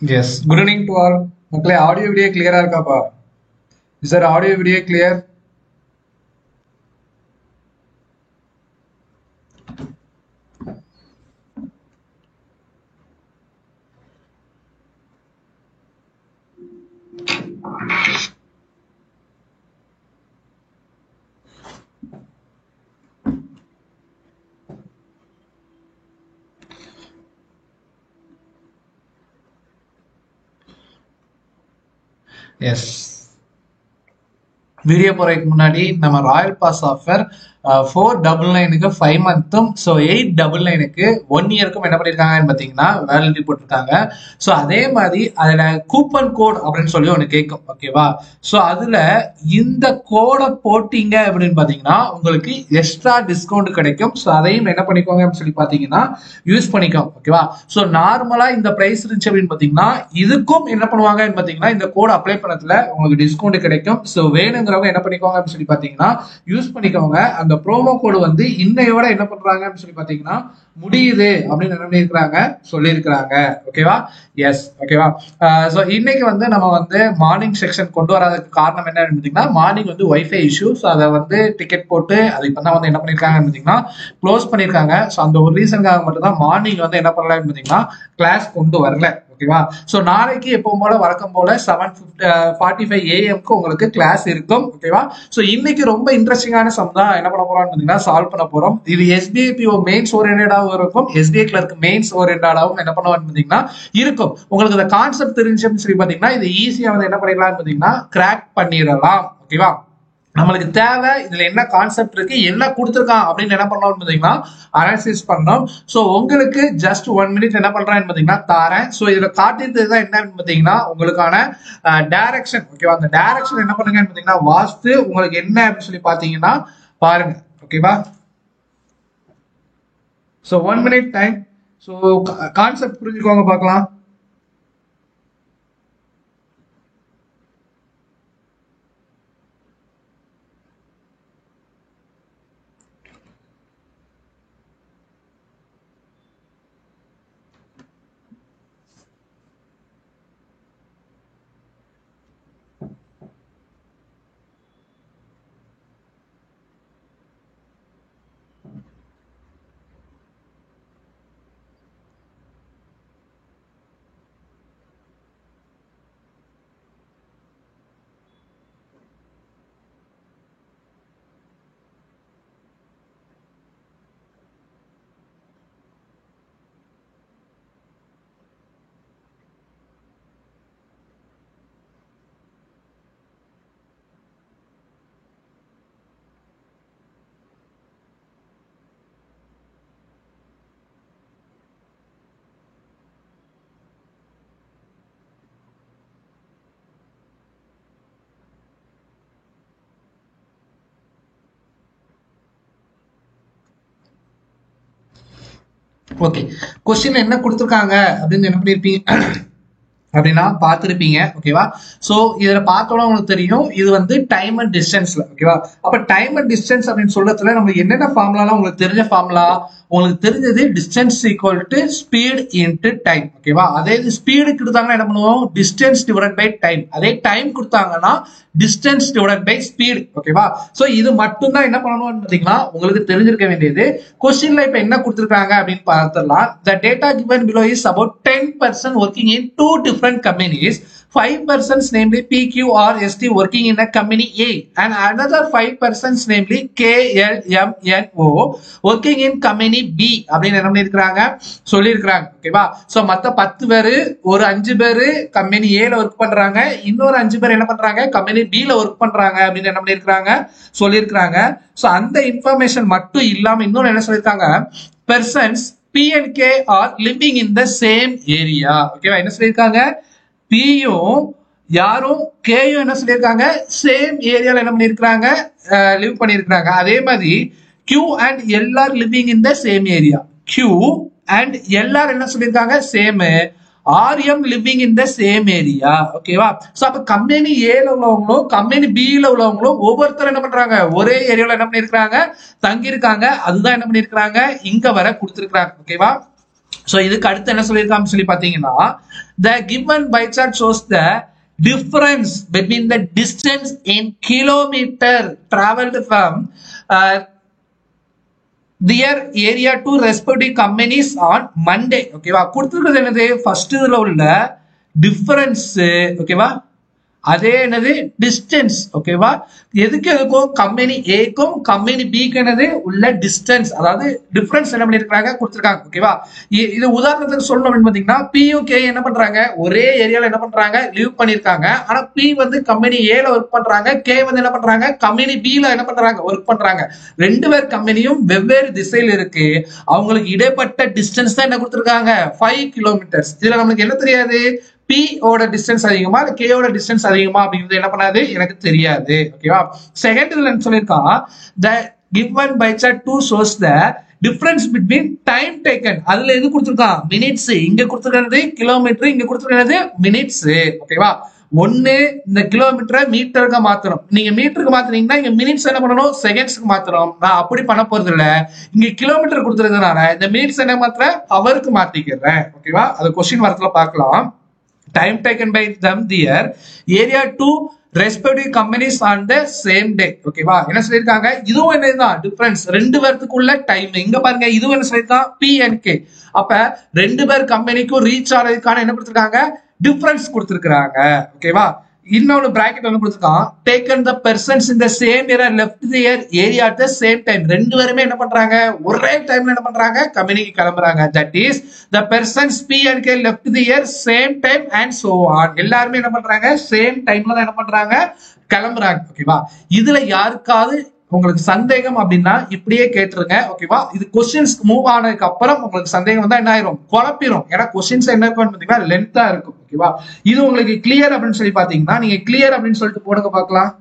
Yes. Good evening to all. Okay, audio video clear are Is there audio video clear? Yes. Video போறதுக்கு முன்னாடி நம்ம Royal pass offer 499க்கு 5 மந்த்தும் so 899க்கு 1 இயருக்கும் என்ன பண்ணியிருக்காங்கன்னு பார்த்தீங்கன்னா validity போட்டிருக்காங்க. So அதே மாதிரி அதில் கூப்பன் கோட் அப்படின்னு சொல்லி ஒன்று கேட்கும். ஓகேவா? ஸோ அதில் இந்த கோடை போட்டிங்க அப்படின்னு பார்த்தீங்கன்னா உங்களுக்கு எக்ஸ்ட்ரா டிஸ்கவுண்ட் கிடைக்கும். ஸோ அதையும் என்ன பண்ணிக்கோங்க அப்படின்னு சொல்லி பார்த்தீங்கன்னா யூஸ் பண்ணிக்கோங்க. ஓகேவா? ஸோ நார்மலாக இந்த ப்ரைஸ் இருந்துச்சு அப்படின்னு பார்த்தீங்கன்னா இதுக்கும் என்ன பண்ணுவாங்கன்னு பார்த்தீங்கன்னா இந்த கோட் அப்ளை பண்ணதுல உங்களுக்கு டிஸ்கவுண்ட் கிடைக்கும். ஸோ வேணுங்கிற என்ன பண்ணிக்கோங்க அப்படின்னு சொல்லி பாத்தீங்கன்னா யூஸ் பண்ணிக்கோங்க. அந்த ப்ரோமோ கோடு வந்து இன்னையோட என்ன பண்றாங்க அப்படின்னு சொல்லி பாத்தீங்கன்னா முடியுது அப்படின்னு என்ன பண்ணிருக்காங்க சொல்லியிருக்கிறாங்க. ஓகேவா? எஸ். ஓகேவா? ஸோ இன்னைக்கு வந்து நம்ம வந்து மார்னிங் செக்ஷன் கொண்டு வராதுக்கு காரணம் என்ன பார்த்தீங்கன்னா மார்னிங் வந்து ஒய்ஃபை இஷ்யூ. ஸோ அதை வந்து டிக்கெட் போட்டு அது இப்போ தான் வந்து என்ன பண்ணியிருக்காங்கன்னு பார்த்தீங்கன்னா க்ளோஸ் பண்ணியிருக்காங்க. ஸோ அந்த ஒரு ரீசனுக்காக மட்டும் தான் மார்னிங் வந்து என்ன பண்ணலாம்னு பார்த்தீங்கன்னா கிளாஸ் கொண்டு வரல. ஓகேவா? ஸோ நாளைக்கு எப்பவும் போல வழக்கம் போல 7:45 AM உங்களுக்கு கிளாஸ் இருக்கும். ஓகேவா? ஸோ இன்னைக்கு ரொம்ப இன்ட்ரெஸ்டிங்கான சம் தான் என்ன பண்ண போறோம்னு பார்த்தீங்கன்னா சால்வ் பண்ண போறோம். இது எஸ்பிஐ பிஓ மெயின்ஸ் ஓரியன்டாகவும் இருக்கும், எஸ்பிஐ கிளர்க் மெயின்ஸ் ஓரியன்டாகவும் என்ன பண்ணுவான்னு பார்த்தீங்கன்னா இருக்கும். உங்களுக்கு இந்த கான்செப்ட் தெரிஞ்சுன்னு சொல்லி பார்த்தீங்கன்னா இது ஈஸியா வந்து என்ன பண்ணிடலாம்னு பார்த்தீங்கன்னா கிராக் பண்ணிடலாம். ஓகேவா? நம்மளுக்கு தேவை இதுல என்ன கான்செப்ட் இருக்கு என்ன கொடுத்துருக்கான் அப்படின்னு என்ன பண்ணணும்னு பார்த்தீங்கன்னா அனாலிசிஸ் பண்ணோம். ஸோ உங்களுக்கு ஜஸ்ட் 1 மினிட் என்ன பண்றேன்னு பார்த்தீங்கன்னா தாரேன். ஸோ இதுல காட்டிட்டு தான் என்னன்னு பார்த்தீங்கன்னா உங்களுக்கான டைரக்ஷன். ஓகேவா? அந்த டைரக்ஷன் என்ன பண்ணுங்கன்னு பார்த்தீங்கன்னா வாஸ்து உங்களுக்கு என்ன அப்படின்னு சொல்லி பார்த்தீங்கன்னா பாருங்க. ஓகேவா? So 1 minute time. So concept புரிஞ்சுக்கோங்க பார்க்கலாம். ஓகே, கொஸ்டின் என்ன கொடுத்துருக்காங்க அப்படின்னு என்ன பண்ணிருப்பீங்க அப்படின்னா பார்த்துருப்பீங்க. ஓகேவா? ஸோ இதுல பார்த்தோம்னா உங்களுக்கு தெரியும் இது வந்து டைம் அண்ட் டிஸ்டன்ஸ்ல. ஓகேவா? அப்ப டைம் அண்ட் டிஸ்டன்ஸ் அப்படின்னு சொல்றதுல நமக்கு என்னென்ன ஃபார்முலாலாம் உங்களுக்கு தெரிஞ்ச ஃபார்முலா உங்களுக்கு தெரிஞ்சது distance equal to speed into time. ஓகேவா? அதே இது ஸ்பீடு கொடுத்தாங்கன்னா என்ன பண்ணுவோம் டிஸ்டன்ஸ் டிவைட் பை டைம். அதே டைம் கொடுத்தாங்கன்னா டிஸ்டன்ஸ் டிவைட் பை ஸ்பீட். ஓகேவா? ஸோ இது மட்டும் தான் என்ன பண்ணணும்னு பார்த்தீங்கன்னா உங்களுக்கு தெரிஞ்சிருக்க வேண்டியது. கொஸ்டின்ல இப்ப என்ன கொடுத்துருக்காங்க அப்படின்னு பார்த்துடலாம். The data given below is about 10% working in two different companies. 5% namely PQR ST working in a company A and another 5% namely KLMNO working in company B அப்படின்னு என்ன பண்ணிருக்காங்க சொல்லியிருக்கிறாங்க. ஓகேவா? சோ மத்த 10 பேரு ஒரு 5 பேரு கம்பெனி ஏல ஒர்க் பண்றாங்க, இன்னொரு 5 பேர் என்ன பண்றாங்க கம்பெனி B ல ஒர்க் பண்றாங்க அப்படின்னு என்ன பண்ணிருக்காங்க சொல்லியிருக்கிறாங்க. சோ அந்த இன்ஃபர்மேஷன் மட்டும் இல்லாம இன்னொரு என்ன சொல்லியிருக்காங்க persons P and K are living in the same area. ஓகேவா? என்ன சொல்லியிருக்காங்க பியும் யாரும் கேயும் என்ன சொல்லியிருக்காங்க சேம் ஏரியால என்ன பண்ணிருக்காங்க லிவ் பண்ணிருக்காங்க. அதே மாதிரி Q and L are living in the same area. Q and L are என்ன சொல்லியிருக்காங்க same. RM living in the same area. ஓகேவா? சோ அப்ப கம்பெனி ஏல உள்ளவங்களும் கம்பெனி பில உள்ளவங்களும் ஒவ்வொருத்தரும் என்ன பண்றாங்க ஒரே ஏரியால என்ன பண்ணிருக்காங்க தங்கி இருக்காங்க. அதுதான் என்ன பண்ணிருக்காங்க இங்க வர கொடுத்திருக்காங்க. ஓகேவா? சோ இதுக்கு அடுத்து என்ன சொல்லியிருக்கான்னு சொல்லி பாத்தீங்கன்னா, the given by chart shows the difference between the distance in kilometer traveled from their area to respective companies on Monday. ஓகேவா, கொடுத்துருக்கிறது என்னது, ஃபர்ஸ்ட் இதுல உள்ள டிஃபரன்ஸ். ஓகேவா, அதே என்னது டிஸ்டன்ஸ். ஓகேவா, எதுக்கு எதுக்கும் கம்பெனி ஏக்கும் கம்பெனி பிக்கு என்னது உள்ள டிஸ்டன்ஸ், அதாவது டிஃபரன்ஸ் என்ன பண்ணிருக்காங்க கொடுத்துருக்காங்க. ஓகேவா, இது உதாரணத்துக்கு சொல்லணும் அப்படின்னு பாத்தீங்கன்னா, பியும் கே என்ன பண்றாங்க, ஒரே ஏரியால என்ன பண்றாங்க லிவ் பண்ணிருக்காங்க. ஆனா பி வந்து கம்பெனி ஏல ஒர்க் பண்றாங்க, கே வந்து என்ன பண்றாங்க கம்பெனி பில என்ன பண்றாங்க ஒர்க் பண்றாங்க. ரெண்டு பேர் கம்பெனியும் வெவ்வேறு திசையில் இருக்கு. அவங்களுக்கு இடைப்பட்ட டிஸ்டன்ஸ் தான் என்ன கொடுத்துருக்காங்க 5 கிலோமீட்டர்ஸ். இதுல நம்மளுக்கு என்ன தெரியாது, P ஓட டிஸ்டன்ஸ் அதிகமா இல்ல K ஓட டிஸ்டன்ஸ் அதிகமா அப்படிங்கிறது என்ன பண்ணாது எனக்கு தெரியாது. ஓகேவா, செகண்ட் இதுல என்ன சொல்லிருக்கான், the given by chart 2 shows the difference between time taken. அதுல எது கொடுத்திருக்கான் மினிட்ஸ், இங்க கொடுத்திருக்கிறது கிலோமீட்டர், இங்க கொடுத்திருக்கிறது மினிட்ஸ். ஓகேவா, ஒன்னு இந்த கிலோமீட்டரை மீட்டருக்கு மாத்தணும். நீங்க மீட்டருக்கு மாத்துறீங்கன்னா இங்க மினிட்ஸ் என்ன பண்ணணும் செகண்ட்ஸ்க்கு மாத்தணும். நான் அப்படி பண்ண போறது இல்ல, இங்க கிலோமீட்டர் கொடுத்துருக்கனால இந்த மினிட்ஸ் என்ன மாத்திர ஹவருக்கு மாத்திக்கிறேன். ஓகேவா, அது கொஸ்டின் வரத்துல பார்க்கலாம். Time taken by them their area to respective companies on the same day. ஓகேவா, என்ன சொல்லிருக்காங்க, இதுவும் என்னதான் டிஃபரன்ஸ் ரெண்டு பேருக்குள்ள டைம். இங்க பாருங்க, இதுவும் என்ன சொல்லிருக்கான் P and K. அப்ப ரெண்டு பேர் கம்பெனிக்கும் ரீச் ஆறதுக்கான என்ன கொடுத்திருக்காங்க டிஃபரன்ஸ் கொடுத்திருக்காங்க. ஓகேவா, இன்னொரு பிராக்கெட் வந்து கொடுத்திருக்கான், taken the persons in the same area left their area at the same time. ரெண்டு பேருமே என்ன பண்றாங்க ஒரே டைம்ல என்ன பண்றாங்க கம்பெனிக்கு கிளம்புறாங்க. that is the persons P and K left their same time and so on. எல்லாரும் என்ன பண்றாங்க சேம் டைம்ல தான் என்ன பண்றாங்க கிளம்புறாங்க. ஓகேவா, இதுல யாருக்காவது உங்களுக்கு சந்தேகம் அப்படின்னா இப்படியே கேட்டுருங்க. ஓகேவா, இது கொஸ்டின்ஸ் மூவ் ஆனதுக்கு அப்புறம் உங்களுக்கு சந்தேகம் வந்தா என்ன ஆயிரும் குழப்பிடும். ஏன்னா கொஸ்டின்ஸ் என்ன இருக்கும் பாத்தீங்கன்னா லென்த்தா இருக்கும். ஓகேவா, இது உங்களுக்கு கிளியர் அப்படின்னு சொல்லி பாத்தீங்கன்னா நீங்க கிளியர் அப்படின்னு சொல்லிட்டு போடுங்க பார்க்கலாம்.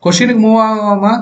கொஸ்டினுக்கு மூவ் ஆகாமா?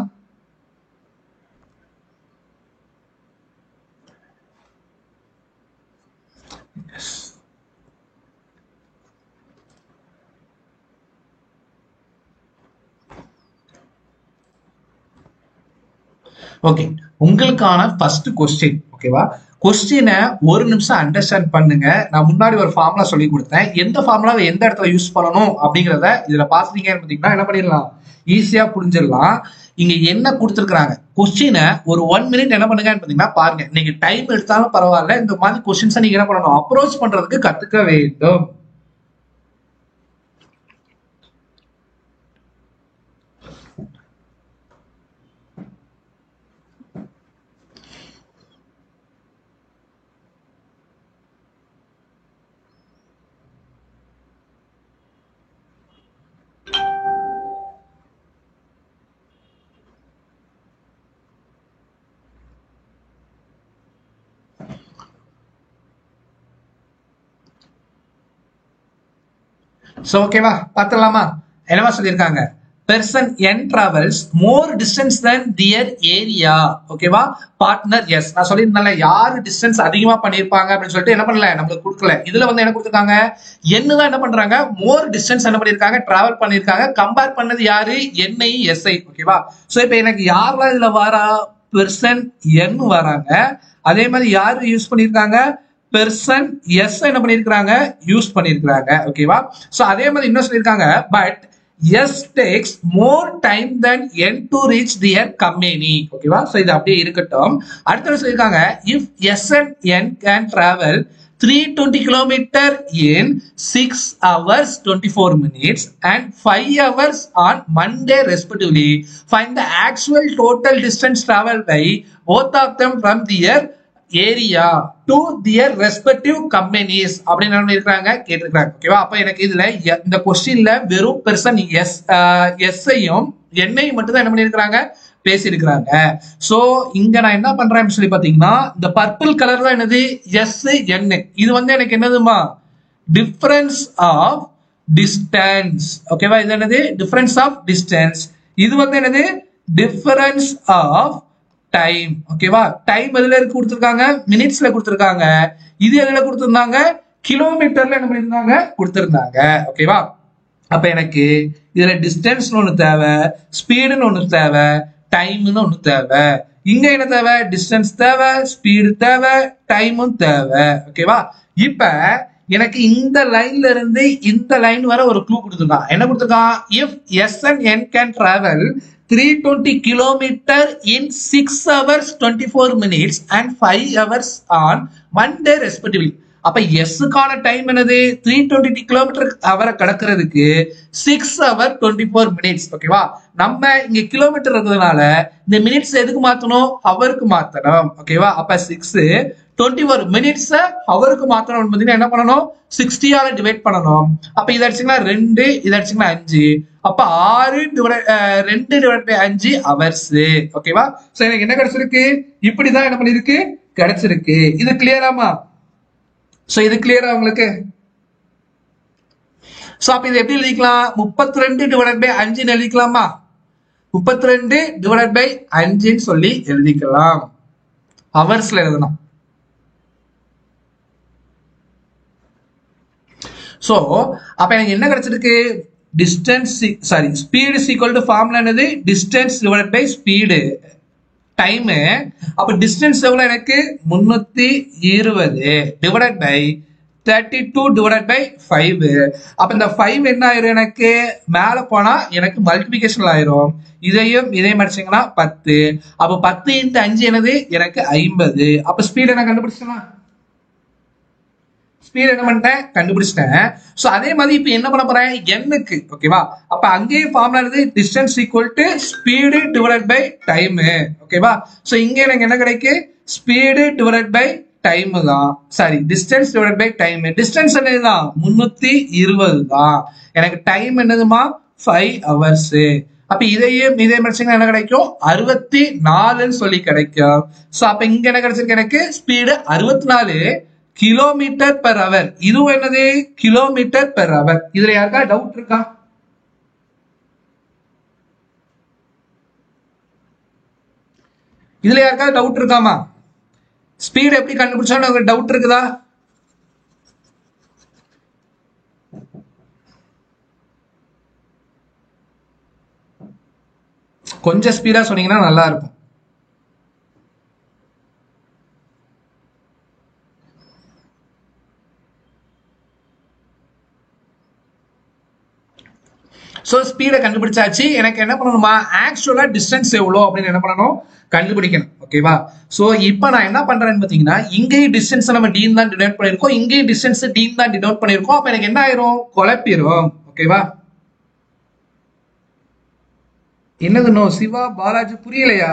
ஓகே, உங்களுக்கான ஃபர்ஸ்ட் கொஸ்டின். ஓகேவா, கொஸ்டினை ஒரு நிமிஷம் அண்டர்ஸ்டாண்ட் பண்ணுங்க. நான் முன்னாடி ஒரு ஃபார்முலா சொல்லி கொடுத்தேன், எந்த ஃபார்முலாவை எந்த இடத்துல யூஸ் பண்ணணும் அப்படிங்கிறத இதுல பாத்தீங்கன்னு பாத்தீங்கன்னா என்ன பண்ணிடலாம் ஈஸியா புரிஞ்சிடலாம். இங்க என்ன கொடுத்துருக்காங்க கொஸ்டினை ஒரு 1 மினிட் என்ன பண்ணுங்கன்னு பாத்தீங்கன்னா பாருங்க. நீங்க டைம் எடுத்தாலும் பரவாயில்ல, இந்த மாதிரி கொஸ்டின்ஸை நீங்க என்ன பண்ணணும் அப்ரோச் பண்றதுக்கு கத்துக்க வேண்டும். சோ ஓகேவா, பாத்துடலாமா. என்னவா சொல்லியிருக்காங்க, person n travels more distance than their area. ஓகேவா, பார்ட்னர் எஸ். நான் சொல்லியிருந்தேன்ல யாரு டிஸ்டன்ஸ் அதிகமா பண்ணிருப்பாங்க அப்படின்னு சொல்லிட்டு என்ன பண்ணல நம்மளுக்கு கொடுக்கல. இதுல வந்து என்ன கொடுத்துருக்காங்க என்ன தான் என்ன பண்றாங்க மோர் டிஸ்டன்ஸ் என்ன பண்ணிருக்காங்க டிராவல் பண்ணிருக்காங்க. கம்பேர் பண்ணது யாரு NI SI. ஓகேவா, சோ இப்ப எனக்கு யாரெல்லாம் இதுல வரா பெர்சன் n வராங்க, அதே மாதிரி யாரு யூஸ் பண்ணிருக்காங்க பெர்சன் எஸ் என்ன பண்ணிருக்காங்க யூஸ் பண்ணிருக்காங்க. ஓகேவா, சோ அதே மாதிரி என்ன சொல்லிருக்காங்க, but S takes more time than N to reach their company. ஓகேவா, சோ இது அப்படியே இருக்கட்டும். அடுத்து சொல்லிருக்காங்க, if S and N can travel 320 km in 6 hours 24 minutes and 5 hours on Monday respectively, find the actual total distance traveled by both of them from their area to their respective companies அப்படின்னு இருக்காங்க கேட்டிருக்காங்க. ஓகேவா, அப்ப எனக்கு இதுல இந்த கொஸ்டின்ல வெறும் பெர்சன் எஸ்ஐயும் என்னையும் மட்டும் தான் என்ன பண்ணிருக்காங்க பேசியிருக்கிறாங்க. சோ இங்க நான் என்ன பண்றேன் சொல்லி பாத்தீங்கன்னா இந்த பர்பிள் கலர் தான் என்னது எஸ் என். இது வந்து எனக்கு என்னதுமா டிஃபரன்ஸ் ஆஃப் டிஸ்டன்ஸ். ஓகேவா, இது என்னது டிஃபரன்ஸ் ஆஃப் டிஸ்டன்ஸ். இது வந்து என்னது டிஃபரன்ஸ் ஆஃப் டைம். ஓகேவா? டைம் எதுல இருக்கு கொடுத்துருக்காங்க? மினிட்ஸ்ல கொடுத்துருக்காங்க. இது எதுல கொடுத்துருந்தாங்க? கிலோமீட்டர்ல என்ன பண்ணிருந்தாங்க? கொடுத்துருந்தாங்க. ஓகேவா? அப்ப எனக்கு இதுல டிஸ்டன்ஸ் ஒண்ணு தேவை, ஸ்பீடுன்னு ஒண்ணு தேவை, டைம்னு ஒண்ணு தேவை. இங்க என்ன தேவை? டிஸ்டன்ஸ் தேவை, ஸ்பீடு தேவை, டைமும் தேவை. ஓகேவா? இப்ப எனக்கு இந்த லைன்ல இருந்து இந்த லைன் வர ஒரு க்ளூ கொடுத்துருக்கான். என்ன கொடுத்துருக்கான்? If S and N can travel 320 kilometer in 6 hours 24 minutes and 5 hours on one day respectively. அப்ப எஸ்ஸுக்கான டைம் என்னது? 320 கிலோமீட்டர் அவரை கடக்கிறதுக்கு 6 hour 24 minutes. ஓகேவா? நம்ம இங்க கிலோமீட்டர் இருக்கிறதுனால இந்த மினிட்ஸ் எதுக்கு மாத்தணும்? ஹவருக்கு மாத்தணும். ஓகேவா? அப்ப 6 24 மினிட்ஸ் ஹவருக்கு மாத்தணும். பார்த்தீங்கன்னா என்ன பண்ணணும்? 60 ஆல டிவைட் பண்ணணும். அப்ப இதை அடிச்சீங்கன்னா 2, இதை அடிச்சீங்கன்னா 5. அப்ப 2/5 ஹவர்ஸ். ஓகேவா? சோ எனக்கு என்ன கிடைச்சிருக்கு? இப்படிதான் என்ன பண்ணிருக்கு? கிடைச்சிருக்கு. இது கிளியராமா? சோ இது கிளியரா உங்களுக்கு? சோ அப்ப இது எப்படி எழுதிக்கலாம்? 32/5 எழுதிக்கலாமா? 32/5 சொல்லி எழுதிக்கலாம். ஹவர்ஸ்ல எழுதணும். சோ அப்ப எனக்கு என்ன கிடைச்சிருக்கு? Distance speed is equal to formula என்னது? Distance divided by speed time. அப்ப டிஸ்டன்ஸ் எவ்வளவு எனக்கு? 320 டிவைடட் பை 32 டிவைடட் பை 5. அப்ப இந்த 5 என்ன ஆயிரும்? எனக்கு மேல போனா எனக்கு மல்டிபிகேஷன் ஆயிரும். இதையும் மடிச்சீங்கன்னா 10. அப்ப 10 × 5 என்னது? எனக்கு 50. அப்ப ஸ்பீட் என்ன கண்டுபிடிச்சேன்னா? ஸ்பீட் என்ன பண்ணிட்டேன்? கண்டுபிடிச்சிட்டேன். சோ அதே மாதிரி இப்ப என்ன பண்ண போறேன்? எண்ணுக்கு. ஓகேவா? அப்ப அங்கேயே ஃபார்முலா இருக்கு, distance equal to speed divided by time. ஓகேவா? சோ இங்க எனக்கு என்ன கிடைக்கு? ஸ்பீடு டிவைடட் பை டைம் தான். Sorry, distance divided by time. Distance என்னதுதான்? 320 தான். எனக்கு டைம் என்னதுமா? 5 ஹவர்ஸ். அப்ப இதையும் மடிச்சீங்கன்னா என்ன கிடைக்கும்? 64 சொல்லி கிடைக்கும். சோ அப்ப இங்க என்ன கிடைச்சிருக்கு? எனக்கு ஸ்பீடு 64 கிலோமீட்டர் பெர் அவர். இதுவும் என்னது? கிலோமீட்டர் பெர் அவர். இதுல யாருக்கா டவுட் இருக்கா? இதுல யாருக்கா டவுட் இருக்காமா? ஸ்பீட் எப்படி கண்டுபிடிச்சோன்னு டவுட் இருக்குதா? கொஞ்சம் ஸ்பீடா சொன்னீங்கன்னா நல்லா இருக்கும். சோ ஸ்பீடை கண்டுபிடிச்சாச்சு. எனக்கு என்ன பண்ணணுமா? ஆக்சுவலா டிஸ்டன்ஸ் எவ்வளோ அப்படின்னு என்ன பண்ணணும்? கண்டுபிடிக்கணும். ஓகேவா? சோ இப்போ நான் என்ன பண்றேன்னு பாத்தீங்கன்னா, இங்கேயும் டிஸ்டன்ஸ் நம்ம டீன் தான் டினோட் பண்ணிருக்கோம், இங்கேயும் டிஸ்டன்ஸ் டீன் தான் டினோட் பண்ணிருக்கோம். அப்ப எனக்கு என்ன ஆயிரும்? குழப்பிரும். ஓகேவா? என்னது நோ சிவா பாலாஜி புரியலையா?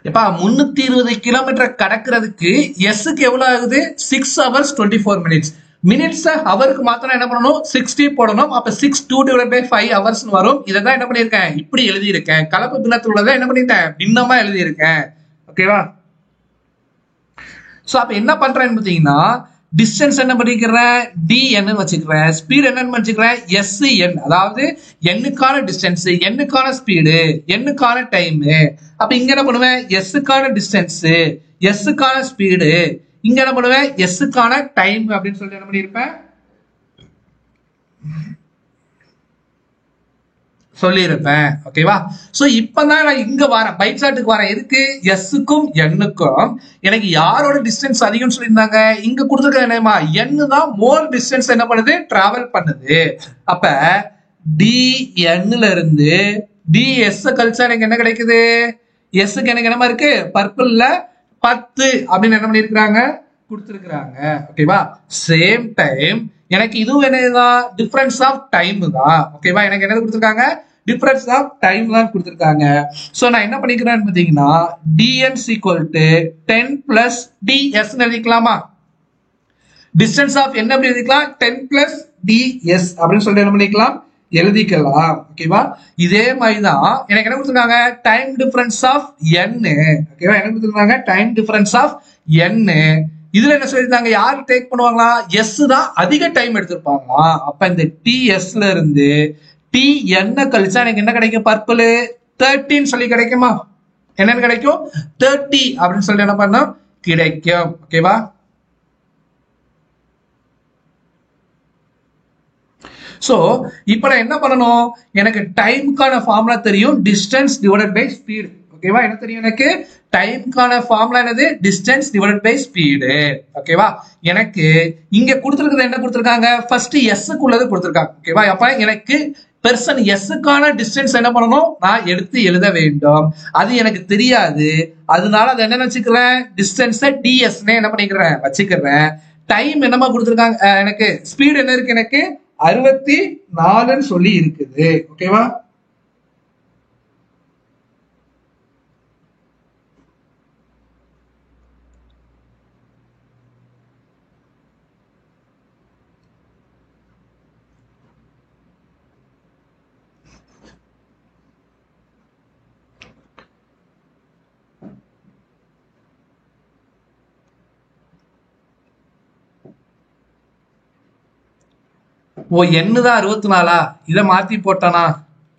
எப்பா 320 கிலோமீட்டர் கடக்கிறதுக்கு எஸ்க்கு எவ்வளவு ஆகுது? 6 hours 24 minutes. மினிட்ஸ் ஹவருக்கு மாத்திரம் என்ன பண்ணணும்? 60 போடணும். அப்ப 6 2 / 5 hours வரும். இதான் என்ன பண்ணிருக்கேன்? இப்படி எழுதி இருக்கேன். கலப்பு பின்னத்தில் உள்ளதை என்ன பண்ணிட்டேன்? பின்னமா எழுதி இருக்கேன். ஓகேவா? சோ அப்ப என்ன பண்றேன்னு பாத்தீங்கன்னா, டிஸ்டன்ஸ் என்ன பண்ணிக்கிறேன்? dn வச்சுக்கிறேன். ஸ்பீட் என்னன்னு வச்சுக்கிறேன்? sn. அதாவது எண்ணுக்கான டிஸ்டன்ஸ், எண்ணுக்கான ஸ்பீடு, எண்ணுக்கான டைம். அப்ப இங்க என்ன பண்ணுவேன்? எஸ்ஸுக்கான டிஸ்டன்ஸ், எஸ்ஸுக்கான ஸ்பீடு, இங்க என்ன பண்ணுவேன்? எஸ்ஸுக்கான டைம் அப்படின்னு சொல்லிட்டு என்ன பண்ணிருப்பேன்? சொல்லியிருப்பேன். ஓகேவா? சோ இப்பதான் நான் இங்க வரேன், பை சார்ட்டுக்கு வரேன். எதுக்கு? எஸ்ஸுக்கும் எண்ணுக்கும் எனக்கு யாரோட டிஸ்டன்ஸ் அதிகம்னு சொல்லியிருந்தாங்க? இங்க கொடுத்துருக்க என்னமா? எண்ணு தான் மோர் டிஸ்டன்ஸ் என்ன பண்ணுது? டிராவல் பண்ணுது. அப்ப dnல இருந்து ds கழிச்சா எனக்கு என்ன கிடைக்குது? எஸ்க்கு எனக்கு என்னமா இருக்கு? பர்பிள்ல 10 அப்படின்னு என்ன பண்ணிருக்காங்க? கொடுத்துருக்காங்க. ஓகேவா? சேம் டைம் எனக்கு இதுவும் என்னதான்? டிஃபரன்ஸ் ஆஃப் டைம் தான். ஓகேவா? எனக்கு என்ன கொடுத்துருக்காங்க? டிஃபரன்ஸ் ஆஃப் டைம் தான் கொடுத்துருக்காங்க. சோ நான் என்ன பண்ணிக்கிறேன்னு பாத்தீங்கன்னா, dn = 10 + ds எழுதிக்கலாமா? டிஸ்டன்ஸ் ஆஃப் என்ன எப்படி எழுதிக்கலாம்? 10 + ds அப்படின்னு சொல்லிட்டு என்ன பண்ணிக்கலாம்? எழுதிக்கலாம். ஓகேவா? இதே மாதிரிதான் எனக்கு என்ன கொடுத்துருக்காங்க? Time difference of n. ஓகேவா? என்ன கொடுத்துருக்காங்க? Time difference of n. இதுல என்ன சொல்லியிருந்தாங்க, யார் டேக் பண்ணுவாங்களா, எஸ் தான் அதிக டைம் எடுத்திருப்பாங்களா. அப்ப இந்த TSல இருந்து TN கழிச்சா எனக்கு என்ன கிடைக்கும், பர்பிள் 13 சொல்லி கிடைக்குமா, என்னன்னு கிடைக்கும் 30 அப்படின்னு சொல்லி என்ன பண்ணோம் கிடைக்கும். ஓகேவா. சோ இப்போ நான் என்ன பண்ணணும், எனக்கு டைம்க்கான ஃபார்முலா தெரியும், டிஸ்டன்ஸ் டிவைடட் பை ஸ்பீடு. ஓகேவா, என்ன தெரியும் எனக்கு, டைம்க்கான ஃபார்முலா என்னது, டிஸ்டன்ஸ் டிவைடட் பை ஸ்பீடு. ஓகேவா, எனக்கு இங்க கொடுத்திருக்கிறது என்ன கொடுத்திருக்காங்க, ஃபர்ஸ்ட் s க்கு உள்ளது கொடுத்திருக்காங்க. ஓகேவா, அப்ப எனக்கு பெர்சன் s-க்கான டிஸ்டன்ஸ் என்ன பண்ணணும், நான் எடுத்து எழுத வேண்டும். அது எனக்கு தெரியாது, அதனால அதை என்ன வச்சுக்கிறேன், டிஸ்டன்ஸை ds என்ன பண்ணிக்கிறேன் வச்சுக்கிறேன். டைம் என்னமா கொடுத்திருக்காங்க, எனக்கு ஸ்பீடு என்ன இருக்கு, எனக்கு 64 சொல்லி இருக்குது. ஓகேவா, ஓ என்னதான் 64, இதை மாத்தி போட்டானா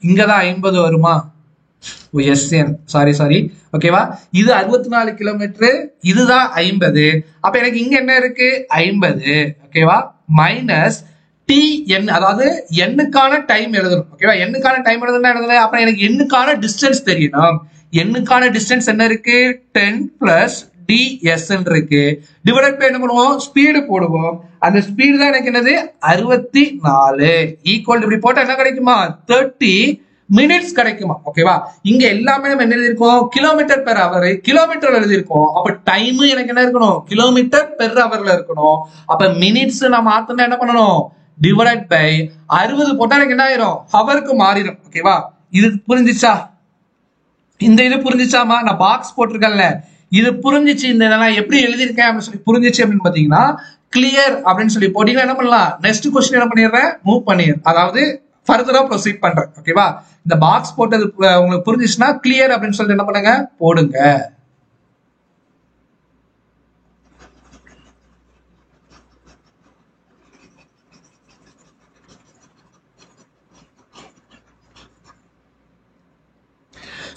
இங்கதான் 50 வருமா, ஓ எஸ்என் சாரி ஓகேவா, இது 64 கிலோமீட்டர், இதுதான் 50. அப்ப எனக்கு இங்க என்ன இருக்கு 50. ஓகேவா, மைனஸ் TN, அதாவது எண்ணுக்கான டைம் எழுதணும். ஓகேவா, எண்ணுக்கான டைம் எழுதணும். அப்புறம் எனக்கு எண்ணுக்கான டிஸ்டன்ஸ் தெரியணும். எண்ணுக்கான டிஸ்டன்ஸ் என்ன இருக்கு, 10 பிளஸ் ds இருக்கு, டிவைடட் பை என்ன பண்ணுவோம், ஸ்பீடு போடுவோம். அந்த ஸ்பீடு தான் எனக்கு என்னது 64 ஈக்குவல், இப்படி போட்டா என்ன கிடைக்குமா 30 மினிட்ஸ் கிடைக்குமா. ஓகேவா, இங்க எல்லாமே நம்ம என்ன எழுதிருக்கோம், கிலோமீட்டர் பெர் அவர், கிலோமீட்டர் எழுதிருக்கோம். அப்ப டைம் எனக்கு என்ன இருக்கணும், கிலோமீட்டர் பெர் அவர்ல இருக்கணும். அப்ப மினிட்ஸ் நான் மாத்தணும், என்ன பண்ணணும், டிவைட் பை 60 போட்டா எனக்கு என்ன ஆயிரும், ஹவருக்கு மாறிடும். ஓகேவா, இது புரிஞ்சிச்சா, இந்த இது புரிஞ்சிச்சாமா, நான் பாக்ஸ் போட்டிருக்கேன்ல, இது புரிஞ்சிச்சு, இந்த நான் எப்படி எழுதியிருக்கேன் அப்படின்னு சொல்லி புரிஞ்சிச்சு அப்படின்னு பாத்தீங்கன்னா, கிளியர் அப்படின்னு சொல்லி போட்டீங்கன்னா என்ன பண்ணலாம், நெக்ஸ்ட் கொஸ்டின் என்ன பண்ணிடுறேன், மூவ் பண்ணிடுறேன், அதாவது ஃபர்தரா ப்ரொசீட் பண்றேன். ஓகேவா, இந்த பாக்ஸ் போட்டது உங்களுக்கு புரிஞ்சிச்சுன்னா கிளியர் அப்படின்னு சொல்லிட்டு என்ன பண்ணுங்க போடுங்க.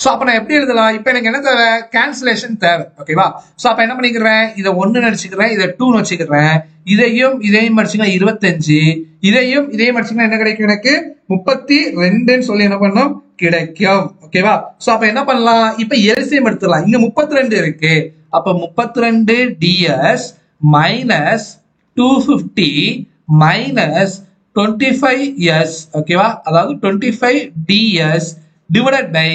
சோ அப்ப நான் எப்படி எழுதலாம், இப்ப எனக்கு என்ன தேவை, கேன்சலேஷன் தேவை. ஓகேவா, சோ அப்ப என்ன பண்ணிக்கிறேன், இதை 1 நினைச்சுக்கிறேன், இதை 2 வச்சுக்கிறேன், இதையும் அடிச்சுக்கலாம் 25, இதையும் அடிச்சுக்கலாம் என்ன கிடைக்கும், எனக்கு 32 சொல்லி என்ன பண்ணும் கிடைக்கும். ஓகேவா, சோ அப்ப என்ன பண்ணலாம், இப்ப எல்சிஎம் எடுத்துடலாம். இங்க 32 இருக்கு, அப்ப 32 ds மைனஸ் 250 மைனஸ் 25s. ஓகேவா, அதாவது 25 ds டிவைடட் பை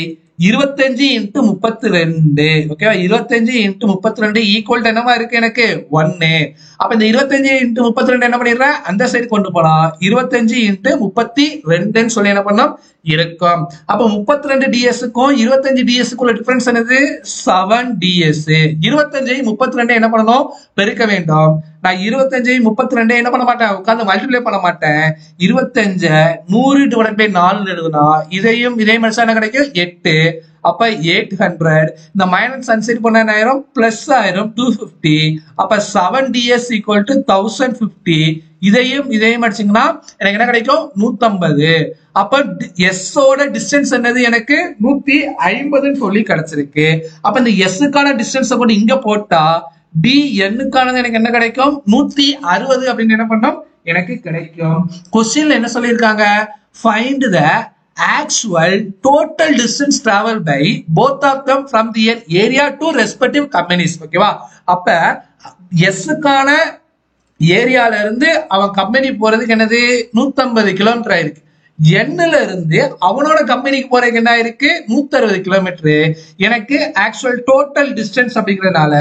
25 இன்ட்டு 32. ஓகேவா, 25 இன்ட்டு 32 ஈக்குவல் என்னவா இருக்கு, எனக்கு 1. அப்ப இந்த 25 இன்ட்டு 32 என்ன பண்ணிடுறேன், அந்த சைடு கொண்டு போலாம், 25 இன்ட்டு 32 சொல்லி என்ன பண்ணோம் இருக்கும். அப்ப 32 dsக்கும் 25 dsக்குள்ள டிஃபரன்ஸ் என்னது 7 ds. 25 32 என்ன பண்ணணும் பெருக்க வேண்டும். நான் 25 32 என்ன பண்ண மாட்டேன், உட்கார்ந்து மல்டிப்ளை பண்ண மாட்டேன். 25 100 டிவைட் பை 4 எழுதுனா இதையும் மனுஷன் என்ன கிடைக்கும் 8. அப்ப 800. இந்த மைனஸ் சன்சைட் பண்ண ஆயிரம் பிளஸ் ஆயிரம் 250. அப்ப 7 ds ஈக்குவல் டு 1050. இதையும் அடிச்சீங்கன்னா எனக்கு என்ன கிடைக்கும் 150. அப்ப எஸ் ஓட டிஸ்டன்ஸ் என்னது எனக்கு 150 சொல்லி கிடைச்சிருக்கு. அப்ப இந்த எஸ்க்கான டிஸ்டன்ஸ் கொண்டு இங்க போட்டா டி என்னுக்கானது எனக்கு என்ன கிடைக்கும் 160 அப்படின்னு என்ன பண்ணோம் எனக்கு கிடைக்கும். கொஸ்டின்ல என்ன சொல்லியிருக்காங்க, find the actual total distance traveled by both of them from their area to respective companies. ஓகேவா, அப்ப எஸ்க்கான ஏரியால இருந்து அவன் கம்பெனி போறதுக்கு என்னது 150 கிலோமீட்டர் ஆயிருக்கு. எண்ணுல இருந்து அவனோட கம்பெனிக்கு போறதுக்கு என்ன இருக்கு 160 கிலோமீட்டர். எனக்கு ஆக்சுவல் டோட்டல் டிஸ்டன்ஸ் அப்படிங்கறதுனால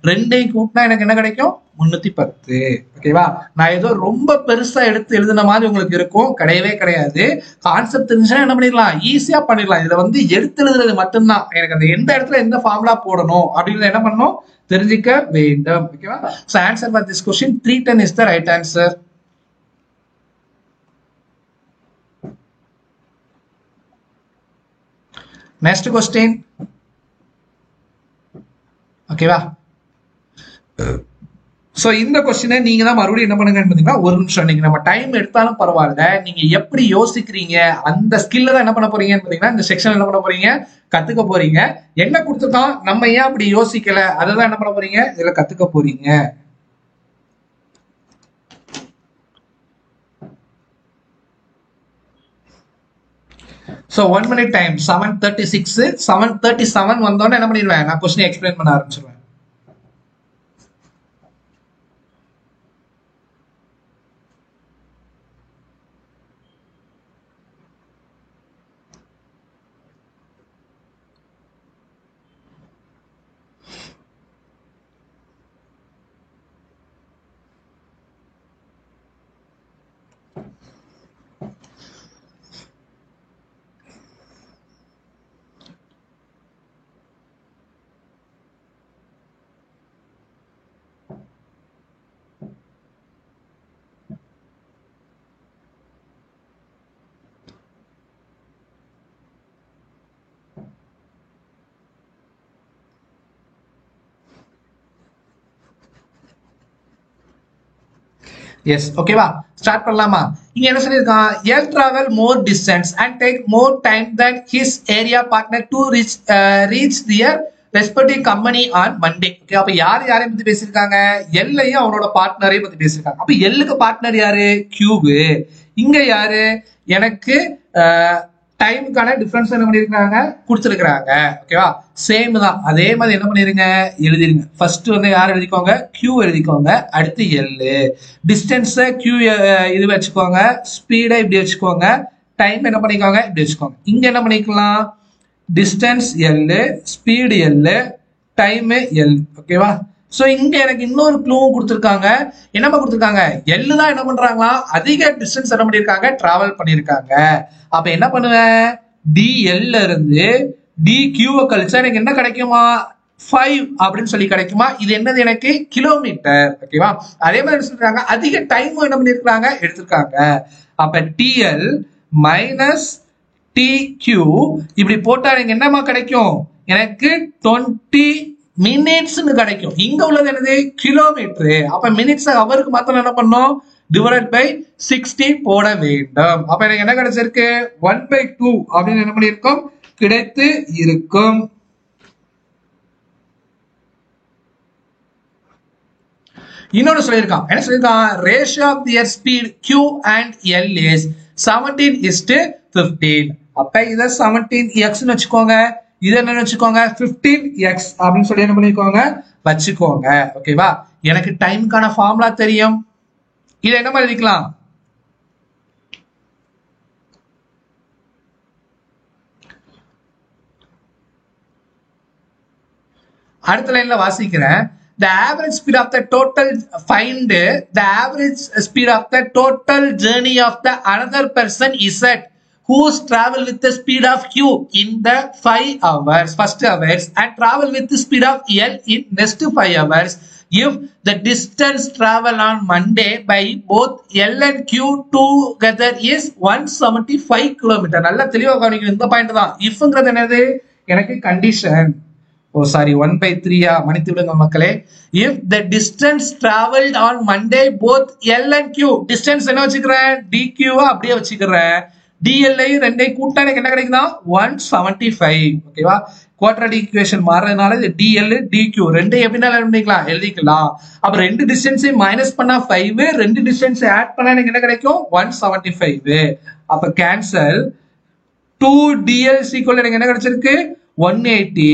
ரெண்டையும் கூட்டினா எனக்கு என்ன கிடைக்கும் 310. ஓகேவா, நான் ஏதோ ரொம்ப பெருசா எடுத்து எழுதுன மாதிரி உங்களுக்கு இருக்கும், கிடையவே கிடையாது. கான்செப்ட் தெரிஞ்சுன்னா என்ன பண்ணிடலாம் ஈஸியா பண்ணிடலாம். இதுல வந்து எடுத்து எழுதுறது மட்டும்தான், எனக்கு அந்த எந்த இடத்துல எந்த ஃபார்முலா போடணும் அப்படிங்கறத என்ன பண்ணணும் தெரிஞ்சிக்க வேண்டும். ஓகேவா, so answer for this question 310 is the right answer. Next question. ஓகேவா, சோ இந்த கொஸ்டினை நீங்க தான் மறுபடியும் என்ன பண்ணுங்கன்னு பாத்தீங்கன்னா, ஒரு நிமிஷம் நீங்க நம்ம டைம் எடுத்தாலும் பரவாயில்ல, நீங்க எப்படி யோசிக்கிறீங்க அந்த ஸ்கில்ல தான் என்ன பண்ண போறீங்கன்னு பாத்தீங்கன்னா இந்த செக்ஷன் என்ன பண்ண போறீங்க, கத்துக்க போறீங்க. என்ன கொடுத்துருக்கோம், நம்ம ஏன் அப்படி யோசிக்கல, அததான் என்ன பண்ண போறீங்க, இதுல கத்துக்க போறீங்க. So 1 minute time 7:36 7:37 வந்தோடனே என்ன பண்ணிடுவேன், நான் கொஸ்டின் எக்ஸ்பிளைன் பண்ண ஆரம்பிச்சிருவேன். எஸ் ஓகேவா, ஸ்டார்ட் பண்ணலாமா. இங்க என்ன சொல்லிருக்கான், L travel more distance and take more time than his area partner to reach their respective company on Monday. Okay, அப்ப யாரையும் பத்தி பேசிருக்காங்க, எல்லையும் அவனோட பார்ட்னரையும் பத்தி பேசிருக்காங்க. அப்ப எல்லுக்கு பார்ட்னர் யாரு, கியூபு. இங்க யாரு, எனக்கு டைமுக்கான டிஃபரன்ஸ் என்ன பண்ணிருக்காங்க, கொடுத்துருக்காங்க. ஓகேவா, சேம் தான். அதே மாதிரி என்ன பண்ணிருங்க, எழுதிருங்க. ஃபர்ஸ்ட் வந்து யார் எழுதிக்கோங்க, கியூ எழுதிக்கோங்க. அடுத்து எல்லு, டிஸ்டன்ஸ் கியூ இது வச்சுக்கோங்க, ஸ்பீடை இப்படி வச்சுக்கோங்க, டைம் என்ன பண்ணிக்கோங்க இப்படி வச்சுக்கோங்க. இங்க என்ன பண்ணிக்கலாம், டிஸ்டன்ஸ் எல்லு, ஸ்பீடு எல்லு, டைம் எல். ஓகேவா, சோ இங்க எனக்கு இன்னொரு க்ளூவும் கொடுத்துருக்காங்க. என்னமா கொடுத்துருக்காங்க, எல்லு தான் என்ன பண்றாங்களா, அதிக டிஸ்டன்ஸ் என்ன பண்ணிருக்காங்க, டிராவல் பண்ணிருக்காங்க. அப்ப என்ன பண்ணுவேன், டிஎல்ல இருந்து டி கியூவை கழிச்சா எனக்கு என்ன கிடைக்குமா, 5 அப்படின்னு சொல்லி கிடைக்குமா. இது என்னது, எனக்கு கிலோமீட்டர். ஓகேவா, அதே மாதிரி சொல்றாங்க அதிக டைம் என்ன பண்ணிருக்காங்க, எடுத்திருக்காங்க. அப்ப டிஎல் மைனஸ் டிக்யூ இப்படி போட்டா எனக்கு என்னமா கிடைக்கும், எனக்கு 20 மினிட்ஸ்னு கிடைக்கும். இங்க உள்ளது என்னது, கிலோமீட்டர். அப்ப மினிட்ஸ் அவருக்கு மாத்திரம் என்ன பண்ணோம், டிவைட் பை 60 போட வேண்டும். அப்ப எனக்கு என்ன கிடைச்சிருக்கு, 1/2 அப்படின்னு என்ன பண்ணிருக்கோம், கிடைத்து இருக்கும். இன்னொன்னு சொல்லியிருக்கான், என்ன சொல்லியிருக்கான், ratio of their speed Q and L is 17:15. அப்ப இத 17x னு வச்சுக்கோங்க, இது என்ன வச்சுக்கோங்க 15x அப்படின்னு சொல்லி என்ன பண்ணிக்கோங்க வச்சுக்கோங்க. ஓகேவா, எனக்கு டைமுக்கான ஃபார்முலா தெரியும். இதை என்ன மாதிரி எழுதிக்கலாம், அடுத்த லைன்ல வாசிக்கிறேன். The average speed of the total, find the average speed of the total journey of the another person Z who's travel with the speed of Q in the 5 hours, first hours, and travel with the speed of L in next 5 hours. If the distance travel on Monday by both L and Q together is 175 km. நல்லா தெளிவா கவனிக்கணும், இந்த point தான். இஃப்ங்கிறது என்னது, எனக்கு condition. ஓ sorry, 1/3 மன்னித்து விடுங்க மக்களே. If the distance traveled on Monday both L and Q, distance என்ன வச்சுக்கிறேன், dq அப்படியே வச்சுக்கிறேன். dl ரெண்டையும் கூட்டா எனக்கு என்ன கிடைக்குதா, 175. ஓகேவா, குவாட்ராட்டிக் ஈக்குவேஷன் மாறதுனால இது dl dq ரெண்டையும் எப்படினாலும் எழுதிக்கலாம். அப்ப ரெண்டு டிஸ்டன்ஸையும் மைனஸ் பண்ணா 5, ரெண்டு டிஸ்டன்ஸ் ஆட் பண்ணா எனக்கு என்ன கிடைக்கும், 175. அப்ப கேன்சல். 2dl ஈக்குவல் எனக்கு என்ன கிடைச்சிருக்கு, 180.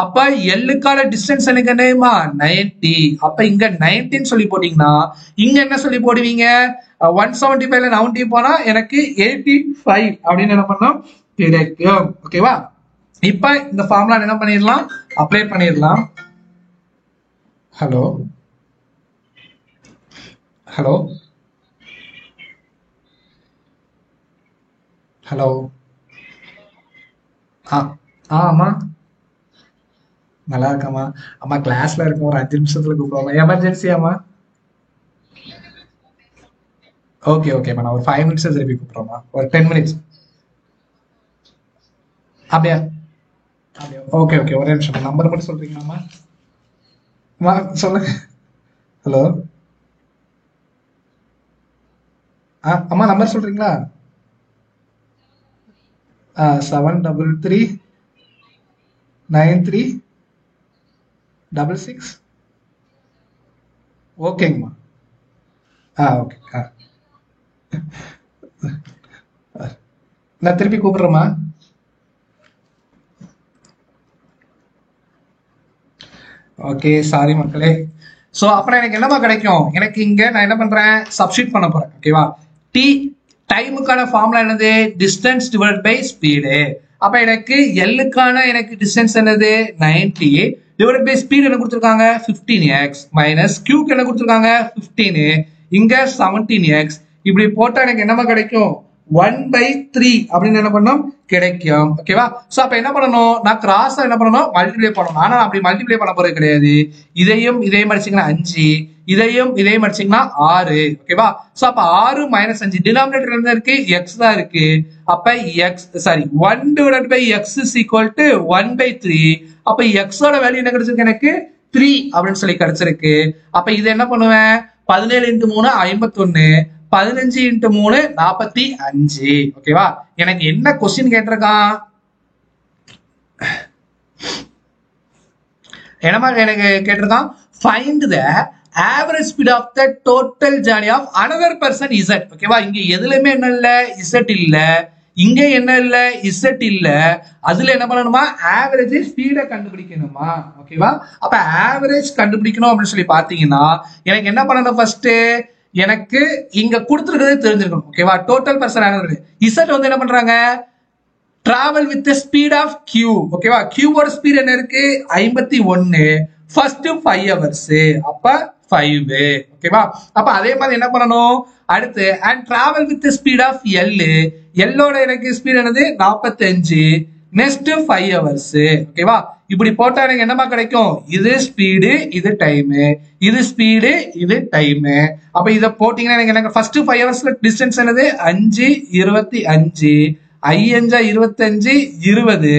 அப்ப எல்லுக்கான டிஸ்டன்ஸ் எனக்கு என்னமா 90. அப்ப இங்க 90 சொல்லி போட்டீங்கன்னா இங்க என்ன சொல்லி போடுவீங்க, 175ல 90 போனா எனக்கு 85 அப்படின்னு என்ன பண்ணோம் கிடைக்கும். ஓகேவா, இப்ப இந்த ஃபார்முலா என்ன பண்ணிடலாம், அப்ளை பண்ணிடலாம். ஹலோ ஹலோ ஹலோ ஆமா நல்லா இருக்காமா. அம்மா கிளாஸ்ல இருக்கும், ஒரு 5 நிமிஷத்துல கூப்பிடுவாமா, எமர்ஜென்சியாமா. ஓகே ஓகேம்மா, நான் ஒரு 5 மினிட்ஸ் திருப்பி கூப்பிடுறோமா, ஒரு 10 மினிட்ஸ் அப்படியா. ஓகே ஓகே, ஒரே நிமிஷம், நம்பர் மட்டும் சொல்றீங்களாம்மா, சொல்லுங்க. ஹலோ அம்மா நம்பர் சொல்றீங்களா? 7339366. ஓகேங்கம்மா. ஓகே. நான் திருப்பி கூப்பிடுறேம்மா. ஓகே, சாரி மக்களே. ஸோ அப்புறம் எனக்கு என்னமா கிடைக்கும்? எனக்கு இங்க நான் என்ன பண்றேன், சப்ஸ்டிட் பண்ண போறேன். ஓகேவா? டி டைமுக்கான ஃபார்முலா என்னது? Distance divide by speed. அப்ப எனக்கு எல்லுக்கான எனக்கு டிஸ்டன்ஸ் என்னது? 90 டிவைட் பை ஸ்பீடு என்ன கொடுத்துருக்காங்க? 15x மைனஸ் கியூக்கு என்ன கொடுத்துருக்காங்க? 15. இங்க 17x. இப்படி போட்டா எனக்கு என்னமா கிடைக்கும்? 1/3 அப்படின்னு என்ன பண்ணணும் கிடைக்கும். ஓகேவா? சோ அப்ப என்ன பண்ணணும், நான் கிராஸ் என்ன பண்ணணும், மல்டிப்ளை பண்ணணும். ஆனா அப்படி மல்டிப்ளை பண்ண போறது கிடையாது. இதையும் இதையும் அடிச்சீங்கன்னா 5, இதையும் இதையும் அடிச்சீங்கன்னா 6. ஓகேவா? சோ அப்ப 6 மைனஸ் 5 டினாமினேட்டர் என்ன இருக்கு? எக்ஸ் தான் இருக்கு. அப்ப X sorry 1 divided by X is equal to 1/3. அப்ப எக்ஸோட வேல்யூ என்ன கிடைச்சிருக்கு எனக்கு? 3 அப்படின்னு சொல்லி கிடைச்சிருக்கு. அப்ப இதை என்ன பண்ணுவேன்? 17 × 3 51, 15 × 3 45. ஓகேவா? எனக்கு என்ன கொஸ்டின் கேட்டிருக்கான்? என்னமா எனக்கு கேட்டிருக்கான்? Find the average speed of the total journey of another person z. ஓகேவா? இங்க எதுலயுமே என்ன இல்ல? z இல்ல. இங்க என்ன இல்ல? z இல்ல. அதுல என்ன பண்ணணுமா? ஆவரேஜ் ஸ்பீடை கண்டுபிடிக்கணுமா? ஓகேவா? அப்ப ஆவரேஜ் கண்டுபிடிக்கணும் அப்படின்னு சொல்லி பாத்தீங்கன்னா எனக்கு என்ன பண்ணணும்? ஃபர்ஸ்ட் எனக்கு இங்க கொடுத்துருக்கிறதே தெரிஞ்சிருக்கணும். ஓகேவா? டோட்டல் பர்சன் ஆனது இசட் வந்து என்ன பண்றாங்க? Travel with speed of Q. ஓகேவா? கியூவோட ஸ்பீட் என்ன இருக்கு? 51. First 5 hours. அப்ப 5. ஓகேவா? அப்ப அதே மாதிரி என்ன பண்ணணும்? அடுத்து and travel with speed of L. எல்லோட எனக்கு ஸ்பீட் என்னது? 45. Next 5 hours. ஓகேவா? இப்படி போட்டா எனக்கு என்னமா கிடைக்கும்? இது ஸ்பீடு, இது டைம். இது ஸ்பீடு, இது டைம். அப்ப இத போட்டீங்கன்னா எனக்கு ஃபர்ஸ்ட் 5 ஹவர்ஸ்ல டிஸ்டன்ஸ் என்னது? 5 25. 5 25 20.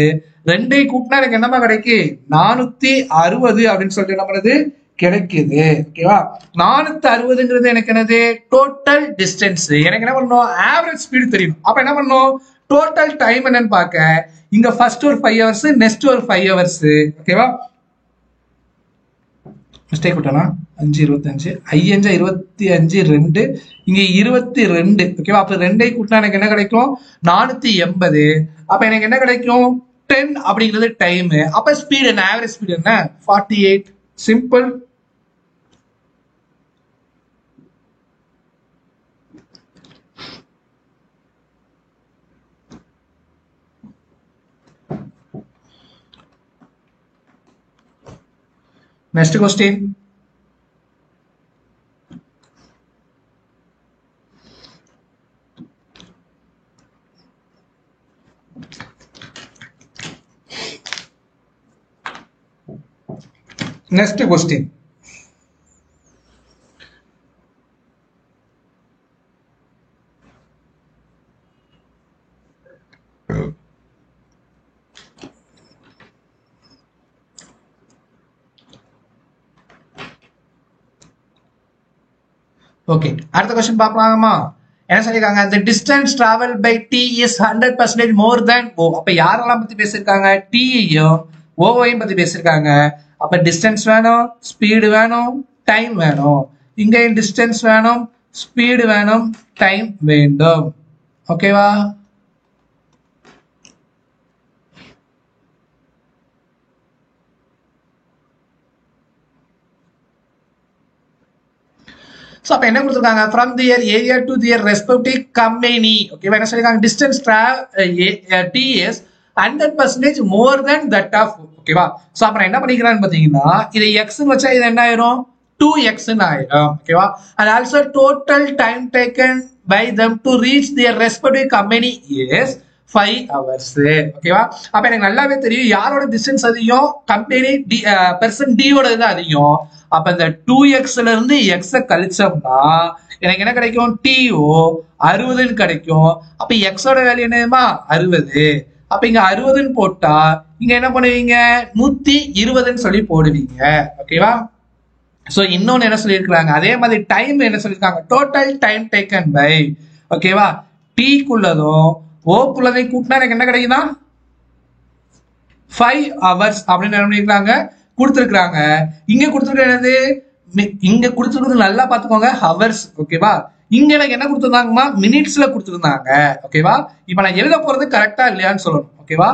ரெண்டை கூட்டினா எனக்கு என்னமா கிடைக்கும்? 460 அப்படின்னு சொல்லிட்டு என்ன பண்ணுது கிடைக்குது. ஓகேவா? 460ங்கிறது எனக்கு என்னது? Total distance. எனக்கு என்ன பண்ணணும்? ஆவரேஜ் ஸ்பீடு தெரியும். அப்ப என்ன பண்ணணும்? டோட்டல் டைம் என்னன்னு பார்க்க இங்க ஃபர்ஸ்ட் ஒரு 5 ஹவர்ஸ், நெக்ஸ்ட் ஒரு 5 ஹவர்ஸ். ஓகேவா? மிஸ்டேக் விட்டனா? 5 25 5 25 2 இங்க 22. ஓகேவா? அப்ப ரெண்டை கூட்டினா எனக்கு என்ன கிடைக்கும்? 480. அப்ப எனக்கு என்ன கிடைக்கும்? 10 அப்படிங்கிறது டைம். அப்ப ஸ்பீட் என்ன? ஆவரேஜ் ஸ்பீட் என்ன? 48. Simple. Next question. Next question. Okay, அடுத்த क्वेश्चन பார்க்கலாமா? என்ன சொல்லிருக்காங்க? the distance traveled by t is 100% more than o. அப்ப யாரெல்லாம் பத்தி பேசிருக்காங்க? t யையும் o வையும் பத்தி பேசிருக்காங்க. அப்ப டிஸ்டன்ஸ் வேணும், ஸ்பீடு வேணும், டைம் வேணும். இங்க டிஸ்டன்ஸ் வேணும், ஸ்பீடு வேணும், டைம் வேண்டும். ஓகேவா? So அப்ப என்ன கொடுத்திருக்காங்க? From their area to their respective company. ஓகேவா? என்ன சொல்லிருக்காங்க? distance t is 100% more than that of. ஓகேவா? சோ அப்புறம் என்ன பண்ணிக்கிறான்னு பாத்தீங்கன்னா இதை x ன்னு வச்சா இது என்ன ஆயிரும்? 2x ன்னு ஆயிரும். ஓகேவா? and also total time taken by them to reach their respective company is 5 hours. ஓகேவா? அப்ப எனக்கு நல்லாவே தெரியும் யாரோட டிஸ்டன்ஸ் அதிகம்? கம்பெனி பெர்சன் d ஓட இது அதிகம். அப்ப இந்த 2x ல இருந்து x கழிச்சோம்னா எனக்கு என்ன கிடைக்கும்? TO 60 கிடைக்கும். அப்ப x ஓட வேல்யூ என்னமா? 60. அப்ப இங்க 60 போட்டா இங்க என்ன பண்ணுவீங்க? 120 சொல்லி போடுவீங்க. ஓகேவா? சோ இன்னொன்னு என்ன சொல்லியிருக்காங்க? அதே மாதிரி டைம் என்ன சொல்லியிருக்காங்க? டோட்டல் டைம் டேக்கன் பை ஓகேவா? டீக்குள்ளதும் ஓக்குள்ளதையும் கூட்டினா எனக்கு என்ன கிடைக்குதா? 5 hours அப்படின்னு என்ன பண்ணிருக்காங்க கொடுத்துருக்காங்க. இங்க கொடுத்துருக்கிறது இங்க கொடுத்துருக்கிறது நல்லா பாத்துக்கோங்க, ஹவர்ஸ். ஓகேவா? இங்க எனக்கு என்ன கொடுத்துருந்தாங்கம்மா? மினிட்ஸ்ல கொடுத்துருந்தாங்க. ஓகேவா? இப்ப நான் எழுத போறது கரெக்டா இல்லையான்னு சொல்லணும். ஓகேவா?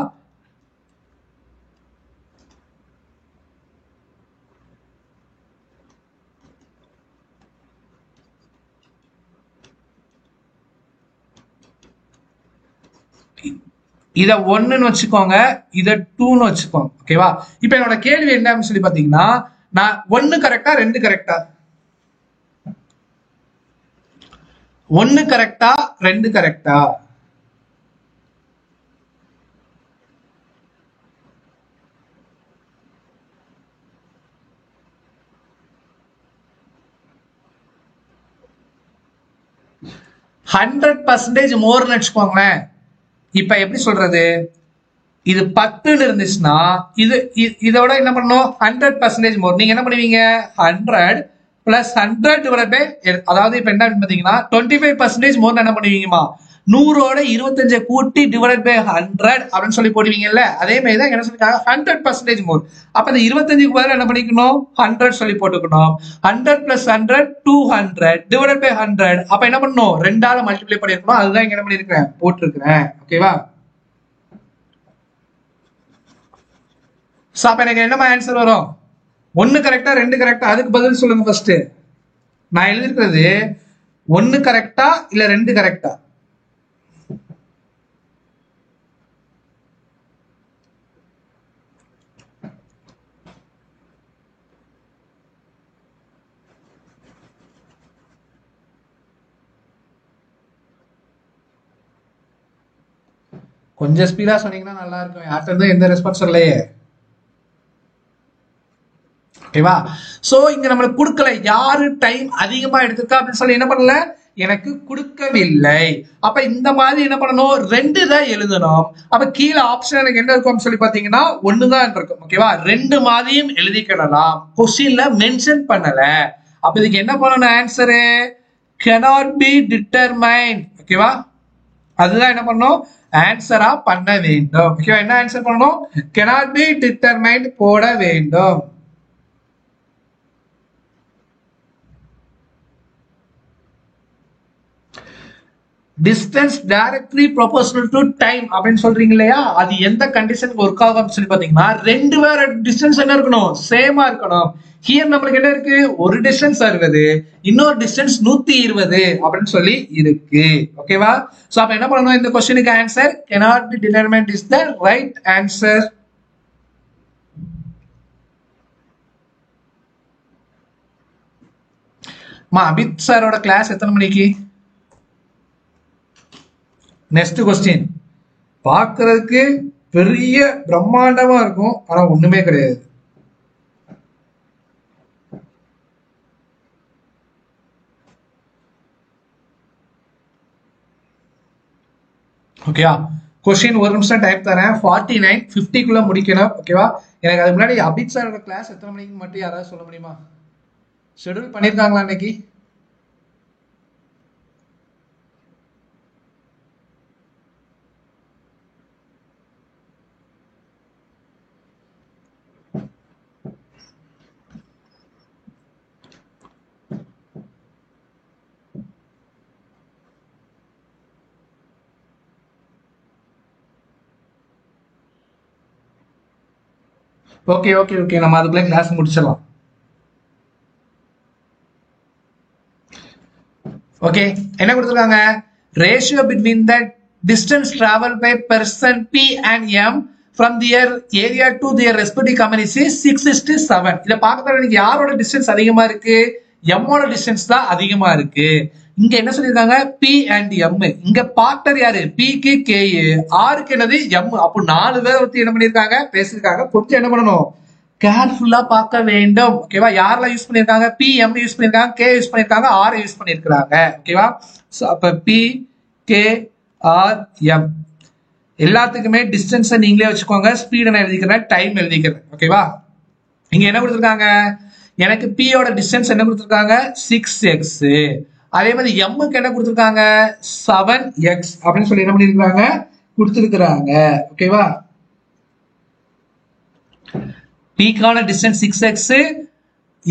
இத 1ன்னு வச்சுக்கோங்க, இத 2ன்னு வச்சுக்கோங்க. ஓகேவா? இப்ப என்னோட கேள்வி என்ன அப்படின்னு சொல்லி பாத்தீங்கன்னா, நான் 1 கரெக்டா 2 கரெக்டா? 1 கரெக்டா 2 கரெக்டா? ஹண்ட்ரட் பர்சன்டேஜ் மோர்னு வச்சுக்கோங்களேன். இப்ப எப்படி சொல்றது, இது 10ன்னு இருந்துச்சுன்னா இதோட என்ன பண்ணணும்? 100% மோர். நீங்க என்ன பண்ணுவீங்க? 100 பிளஸ் 100 டிவைட் பை, அதாவது இப்ப என்ன பாத்தீங்கன்னா 25% மோர் என்ன பண்ணுவீங்கம்மா? 100ஓட 25 கூட்டி டிவைட் பை 100 அப்படின்னு சொல்லி போடுவீங்கல்ல. அதே மாதிரி தான் என்ன சொல்லிருக்காங்க? 100% மோர். அப்ப இந்த 25க்கு பதிலா என்ன பண்ணிக்கணும்? 100 சொல்லி போட்டுக்கணும். 100 பிளஸ் 100 200 டிவைட் பை 100. அப்ப என்ன பண்ணணும்? 2ஆல மல்டிப்ளை பண்ணிருக்கணும். அதுதான் இங்க என்ன பண்ணிருக்கேன் போட்டிருக்கிறேன். ஓகேவா? அப்ப எனக்கு என்ன ஆன்சர் வரும்? 1 கரெக்டா 2 கரெக்டா? அதுக்கு பதில் சொல்லுங்க ஃபர்ஸ்ட். நான் எழுதிருக்கிறது 1 கரெக்டா இல்ல 2 கரெக்டா? கொஞ்சம் ஸ்பீடா சொன்னீங்கன்னா நல்லா இருக்கும். யார்கிட்ட இருந்து எந்த ரெஸ்பான்ஸ் இல்லையே. ஓகேவா? சோ இங்க நம்மளுக்கு கொடுக்கல. யாரு டைம் அதிகமா எடுத்துக்கா அப்படின்னு சொல்லி என்ன பண்ணல, எனக்கு கொடுக்கவில்லை. அப்ப இந்த மாதிரி என்ன பண்ணணும்? 2 தான் எழுதணும். அப்ப கீழே ஆப்ஷன் எனக்கு என்ன இருக்கும் சொல்லி பாத்தீங்கன்னா 1 தான் இருக்கும். ஓகேவா? 2 மாதிரியும் எழுதிக்கிடலாம். கொஸ்டின்ல மென்ஷன் பண்ணல. அப்ப இதுக்கு என்ன பண்ணணும்? Answer cannot be determined. ஓகேவா? அதுதான் என்ன பண்ணணும்? ஆன்சரா பண்ண வேண்டும். ஓகேவா? என்ன ஆன்சர் பண்ணணும்? cannot be determined போட வேண்டும். Distance directly proportional to time அப்படின்னு சொல்றீங்க இல்லையா? அது எந்த கண்டிஷனுக்கு ஒர்க் ஆகும் சொல்லி பாத்தீங்கன்னா, 2 பேர் டிஸ்டன்ஸ் என்ன இருக்கணும்? சேமா இருக்கணும். ஹியர் நம்மளுக்கு என்ன இருக்கு? ஒரு டிஸ்டன்ஸ் 60, இன்னொரு டிஸ்டன்ஸ் 120 அப்படின்னு சொல்லி இருக்கு. ஓகேவா? சோ அப்ப என்ன பண்ணணும்? இந்த क्वेश्चनக்கு answer cannot be determined is the right answer. Abid சாரோட கிளாஸ் எத்தனை மணிக்கு? Next question. பார்க்கிறதுக்கு பெரிய பிரம்மாண்டமா இருக்கும், ஆனா ஒண்ணுமே கிடையாது. ஓகேவா? क्वेश्चन ஒரு நிமிஷம் டைம் தரேன். 49 50க்குள்ள முடிக்கணும். ஓகேவா? எனக்கு அதுக்கு முன்னாடி அபித் சாரோட கிளாஸ் எத்தனை மணிக்கு மட்டும் யாராவது சொல்ல முடியுமா? ஷெட்யூல் பண்ணிருக்காங்களா இன்னைக்கு? ஓகே ஓகே ஓகே, நம்ம அதுக்குள்ள கிளாஸ் முடிச்சிடலாம். ஓகே, என்ன கொடுத்துருக்காங்க? Ratio between the distance travel by person P and M from their area to their respective community 6:7. இதை பார்க்கறது எனக்கு யாரோட டிஸ்டன்ஸ் அதிகமா இருக்கு? எம்மோட டிஸ்டன்ஸ் தான் அதிகமா இருக்கு. இங்க என்ன சொல்லிருக்காங்க? P and M. இங்க பார்ட்னர் யாரு? பிக்கு கே, ஆருக்கு என்னது? எம். அப்போ 4 பேர் பத்தி என்ன பண்ணிருக்காங்க? பேசிருக்காங்க. கொஞ்சம் என்ன பண்ணணும்? கேர்ஃபுல்லா பார்க்க வேண்டும். ஓகேவா? யாரெல்லாம் யூஸ் பண்ணிருக்காங்க? பி எம் யூஸ் பண்ணிருக்காங்க, கே யூஸ் பண்ணிருக்காங்க, ஆர் யூஸ் பண்ணிருக்காங்க. ஓகேவா? அப்ப பி கே ஆர் எம் எல்லாத்துக்குமே டிஸ்டன்ஸ் நீங்களே வச்சுக்கோங்க. ஸ்பீட் நான் எழுதிக்கிறேன், டைம் எழுதிக்கிறேன். ஓகேவா? இங்க என்ன கொடுத்துருக்காங்க? எனக்கு பியோட டிஸ்டன்ஸ் என்ன கொடுத்துருக்காங்க? 6x. அதே மாதிரி எம்முக்கு என்ன கொடுத்துருக்காங்க 7x அப்படின்னு சொல்லி என்ன பண்ணிருக்காங்க கொடுத்துருக்காங்க. ஓகேவா, பீக்கான டிஸ்டன்ஸ் 6x,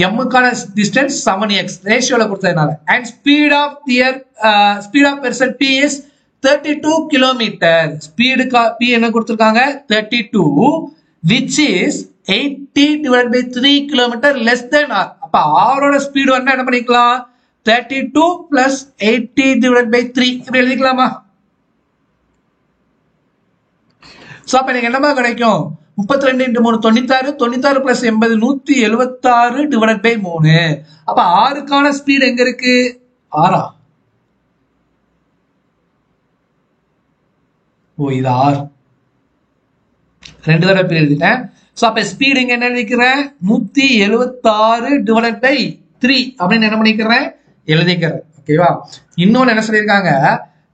எம்முக்கான டிஸ்டன்ஸ் 7x ரேஷியோல கொடுத்ததுனால. And speed of person p is 32 kilometer. ஸ்பீடுக்கு p என்ன கொடுத்திருக்காங்க 32, which is 80 divided by 3 kilometre less than r. அப்ப r ஓட ஸ்பீடு வந்து என்ன பண்ணிக்கலாம் 32 plus 80 divided by 3 இப்படி எழுதிக்கலாமா? சோ அப்ப எனக்கு என்னமா கிடைக்கும் 32 into 3 96, 96 plus 80 176 divided by 3. அப்ப ஆறுக்கான ஸ்பீடு எங்க இருக்கு 6. ஓ இது 6 ரெண்டு தடவை எழுதிட்டேன். சோ அப்ப ஸ்பீடு எங்க என்ன எழுதிக்கிறேன் 176 divided by 3 அப்படின்னு என்ன பண்ணிக்கிறேன் எழுதிக்கிறேன். ஓகேவா, இன்னொன்னு என்ன சொல்லியிருக்காங்க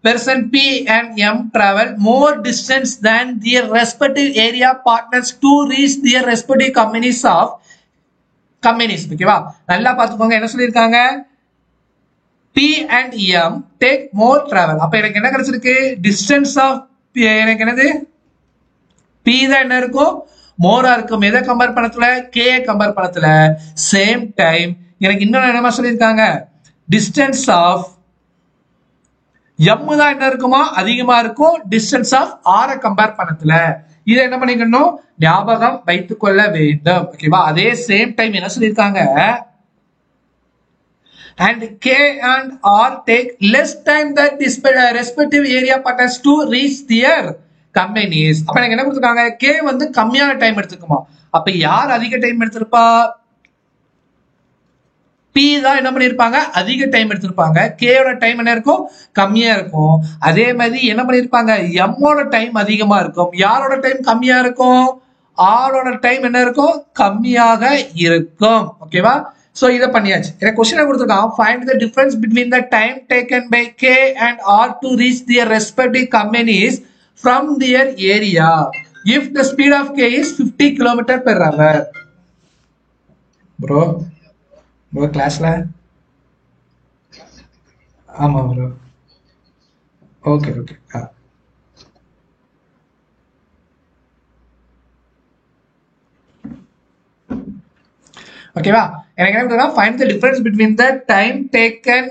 person P and M travel more distance than their respective area partners to reach their respective companies. ஓகேவா, நல்லா பார்த்துக்கோங்க என்ன சொல்லியிருக்காங்க P and M take more travel. அப்ப எனக்கு என்ன கிடைச்சிருக்கு distance of எனக்கு என்னது P தான் என்ன இருக்கும் மோரா இருக்கும். எதை கம்பேர் பண்ணத்துல K கம்பேர் பண்ணத்துல. சேம் டைம் எனக்கு இன்னொன்னு என்னமா சொல்லியிருக்காங்க distance of M தான் என்ன இருக்குமா அதிகமா இருக்கும் distance of R கம்பேர் பண்ணத்துல. இதை என்ன பண்ணிக்கணும் ஞாபகம் வைத்துக் கொள்ள வேண்டும். ஓகேவா, அதே சேம் டைம் என்ன சொல்லியிருக்காங்க and K and R take less time than respective area partners to reach their companies. அப்ப எனக்கு என்ன கொடுத்திருக்காங்க K வந்து கம்மியான டைம் எடுத்துக்குமா. அப்ப யார் அதிக டைம் எடுத்திருப்பா P தான் என்ன பண்ணிருப்பாங்க அதிக டைம் எடுத்திருப்பாங்க. K ஓட டைம் என்ன இருக்கும் கம்மியா இருக்கும். அதே மாதிரி என்ன பண்ணிருப்பாங்க M ஓட டைம் அதிகமா இருக்கும். யாரோட டைம் கம்மியா இருக்கும் R ஓட டைம் என்ன இருக்கும் கம்மியாக இருக்கும். ஓகேவா, சோ இத பண்ணியாச்சு. எனக்கு question கொடுத்திருக்கான் find the difference between the time taken by K and R to reach their respective companies from their area if the speed of K is 50 km/h. bro கிளாஸ்ல ஆமா ப்ரோ. ஓகே ஓகே ஓகேவா, எனக்கு என்ன find the difference between the time taken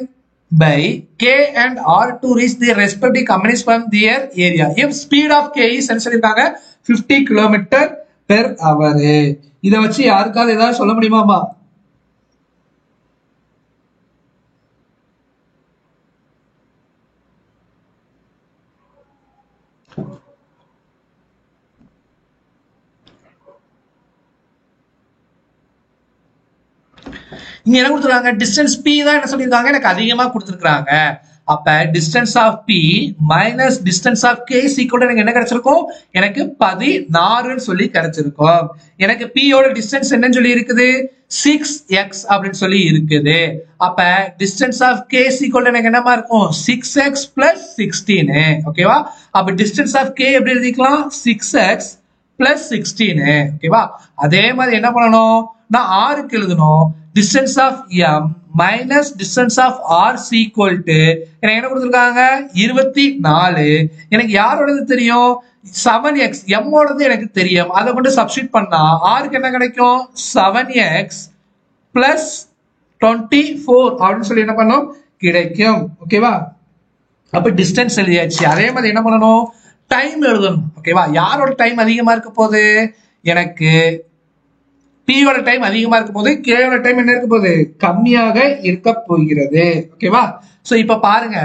by K and R to reach their respective companies from their area if speed of K is சொல்லிருக்காங்க 50 km/h. இத வச்சு யாருக்காவது ஏதாவது சொல்ல முடியுமாமா? இங்க என்ன கொடுத்திருக்காங்க டிஸ்டன்ஸ் P தான் என்ன சொல்லிருக்காங்க எனக்கு அதிகமா கொடுத்திருக்காங்க. அப்ப distance of P minus distance of K equal எனக்கு என்ன கிடைச்சிருக்கும் எனக்கு 16 சொல்லி கிடைச்சிருக்கும். எனக்கு P ஓட டிஸ்டன்ஸ் என்னன்னு சொல்லி இருக்குது 6x அப்படின்னு சொல்லி இருக்குது. அப்ப டிஸ்டன்ஸ் ஆஃப் K ஈக்குவல் எனக்கு என்னமா இருக்கும் 6x plus 16. ஓகேவா, அப்ப டிஸ்டன்ஸ் ஆஃப் K எப்படி எழுதிக்கலாம் 6x plus 16. ஓகேவா, அதே மாதிரி என்ன பண்ணணும் நான் R க்கு எழுதணும் distance of M minus distance of R equal to எனக்கு என்ன கொடுத்திருக்காங்க 24. எனக்கு யாரோடது தெரியும் 7x. M ஓடது எனக்கு தெரியும். அதை கொண்டு சப்ஸ்டிட் பண்ணா R க்கு என்ன கிடைக்கும் 7x plus 24 அப்படின்னு சொல்லி என்ன பண்ணோம் கிடைக்கும். ஓகேவா, அப்ப டிஸ்டன்ஸ் எழுதியாச்சு. அதே மாதிரி என்ன பண்ணணும் டைம் எழுதணும். ஓகேவா, யாரோட டைம் அதிகமா இருக்க போகுது எனக்கு P ஓட டைம் அதிகமா இருக்கும் போது K ஓட டைம் என்ன இருக்க போகுது கம்மியாக இருக்க போகிறது. ஓகேவா, சோ இப்ப பாருங்க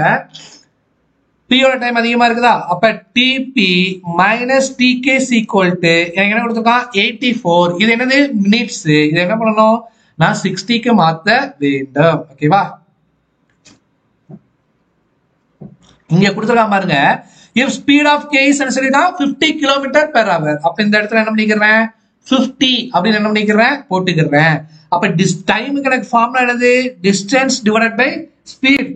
P ஓட டைம் அதிகமா இருக்குதா. அப்ப TP minus TK is equal to எனக்கு என்ன கொடுத்திருக்கான் 84. இது என்னது மினிட்ஸ். இது என்ன பண்ணணும் நான் 60 க்கு மாத்த வேண்டும். ஓகேவா, இங்க கொடுத்திருக்கான் பாருங்க if speed of K is 50 km/h. அப்ப இந்த இடத்துல என்ன பண்ணிக்கிறேன் 50 அப்படின்னு என்ன பண்ணிக்கிறேன் போட்டுக்கிறேன். அப்ப டைமுக்கு எனக்கு ஃபார்முலா என்னது டிஸ்டன்ஸ் டிவைடட் பை ஸ்பீட்.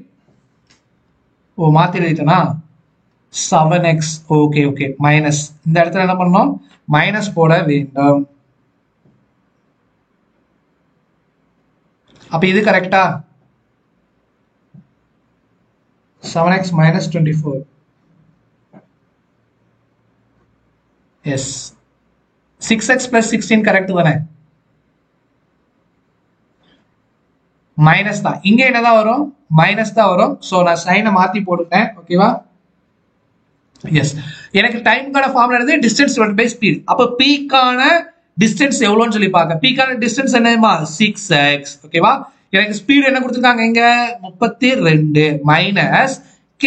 ஓ மாத்தி எழுதிட்டேனா 7x. ஓகே ஓகே மைனஸ் இந்த இடத்துல என்ன பண்ணணும் மைனஸ் போட வேண்டும். அப்ப இது கரெக்டா 7x minus 24. Yes. 6x plus 16 correct தானே? மைனஸ் தான். இங்க என்னதான் வரும்? மைனஸ் தான் வரும். சோ நான் சைனை மாத்தி போட்டுட்டேன். ஓகேவா? எஸ். எனக்கு டைம்கான ஃபார்முலா என்னது? Distance divided by speed. அப்ப p கான டிஸ்டன்ஸ் எவ்வளவுன்னு சொல்லி பாக்க. p கான டிஸ்டன்ஸ் என்னமா? 6x. ஓகேவா? எனக்கு ஸ்பீட் என்ன கொடுத்திருக்காங்க இங்க? 32 மைனஸ் k.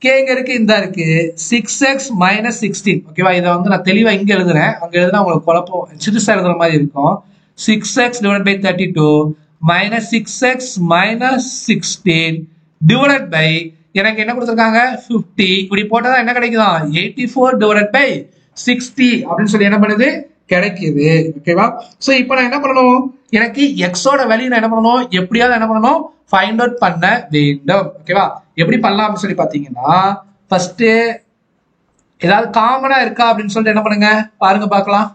k எங்க இருக்கு? இந்த இருக்கு. 6x minus 16. ஓகேவா? இத வந்து நான் தெளிவா இங்க எழுதுறேன். அங்க எழுதுனா உங்களுக்கு குழப்பம் சிறுசா எழுதுற மாதிரி இருக்கும். 6x divided by 32 minus 6x minus 16 divided by எனக்கு என்ன கொடுத்திருக்காங்க? 50. இப்படி போட்டா என்ன கிடைக்குதா? 84 divided by 60 அப்படின்னு சொல்லி என்ன பண்ணுது? கிடைக்குது. ஓகேவா? சோ இப்போ நான் என்ன பண்ணணும்? எனக்கு x ஓட வேல்யூ நான் என்ன பண்ணணும்? எப்படியாவது என்ன பண்ணணும்? ஃபைண்ட் அவுட் பண்ண வேண்டும். ஓகேவா? எப்படி பண்ணலாம் அப்படின்னு சொல்லி பாத்தீங்கன்னா ஃபர்ஸ்ட் ஏதாவது காமனா இருக்கா அப்படின்னு சொல்லிட்டு என்ன பண்ணுங்க? பாருங்க பார்க்கலாம்.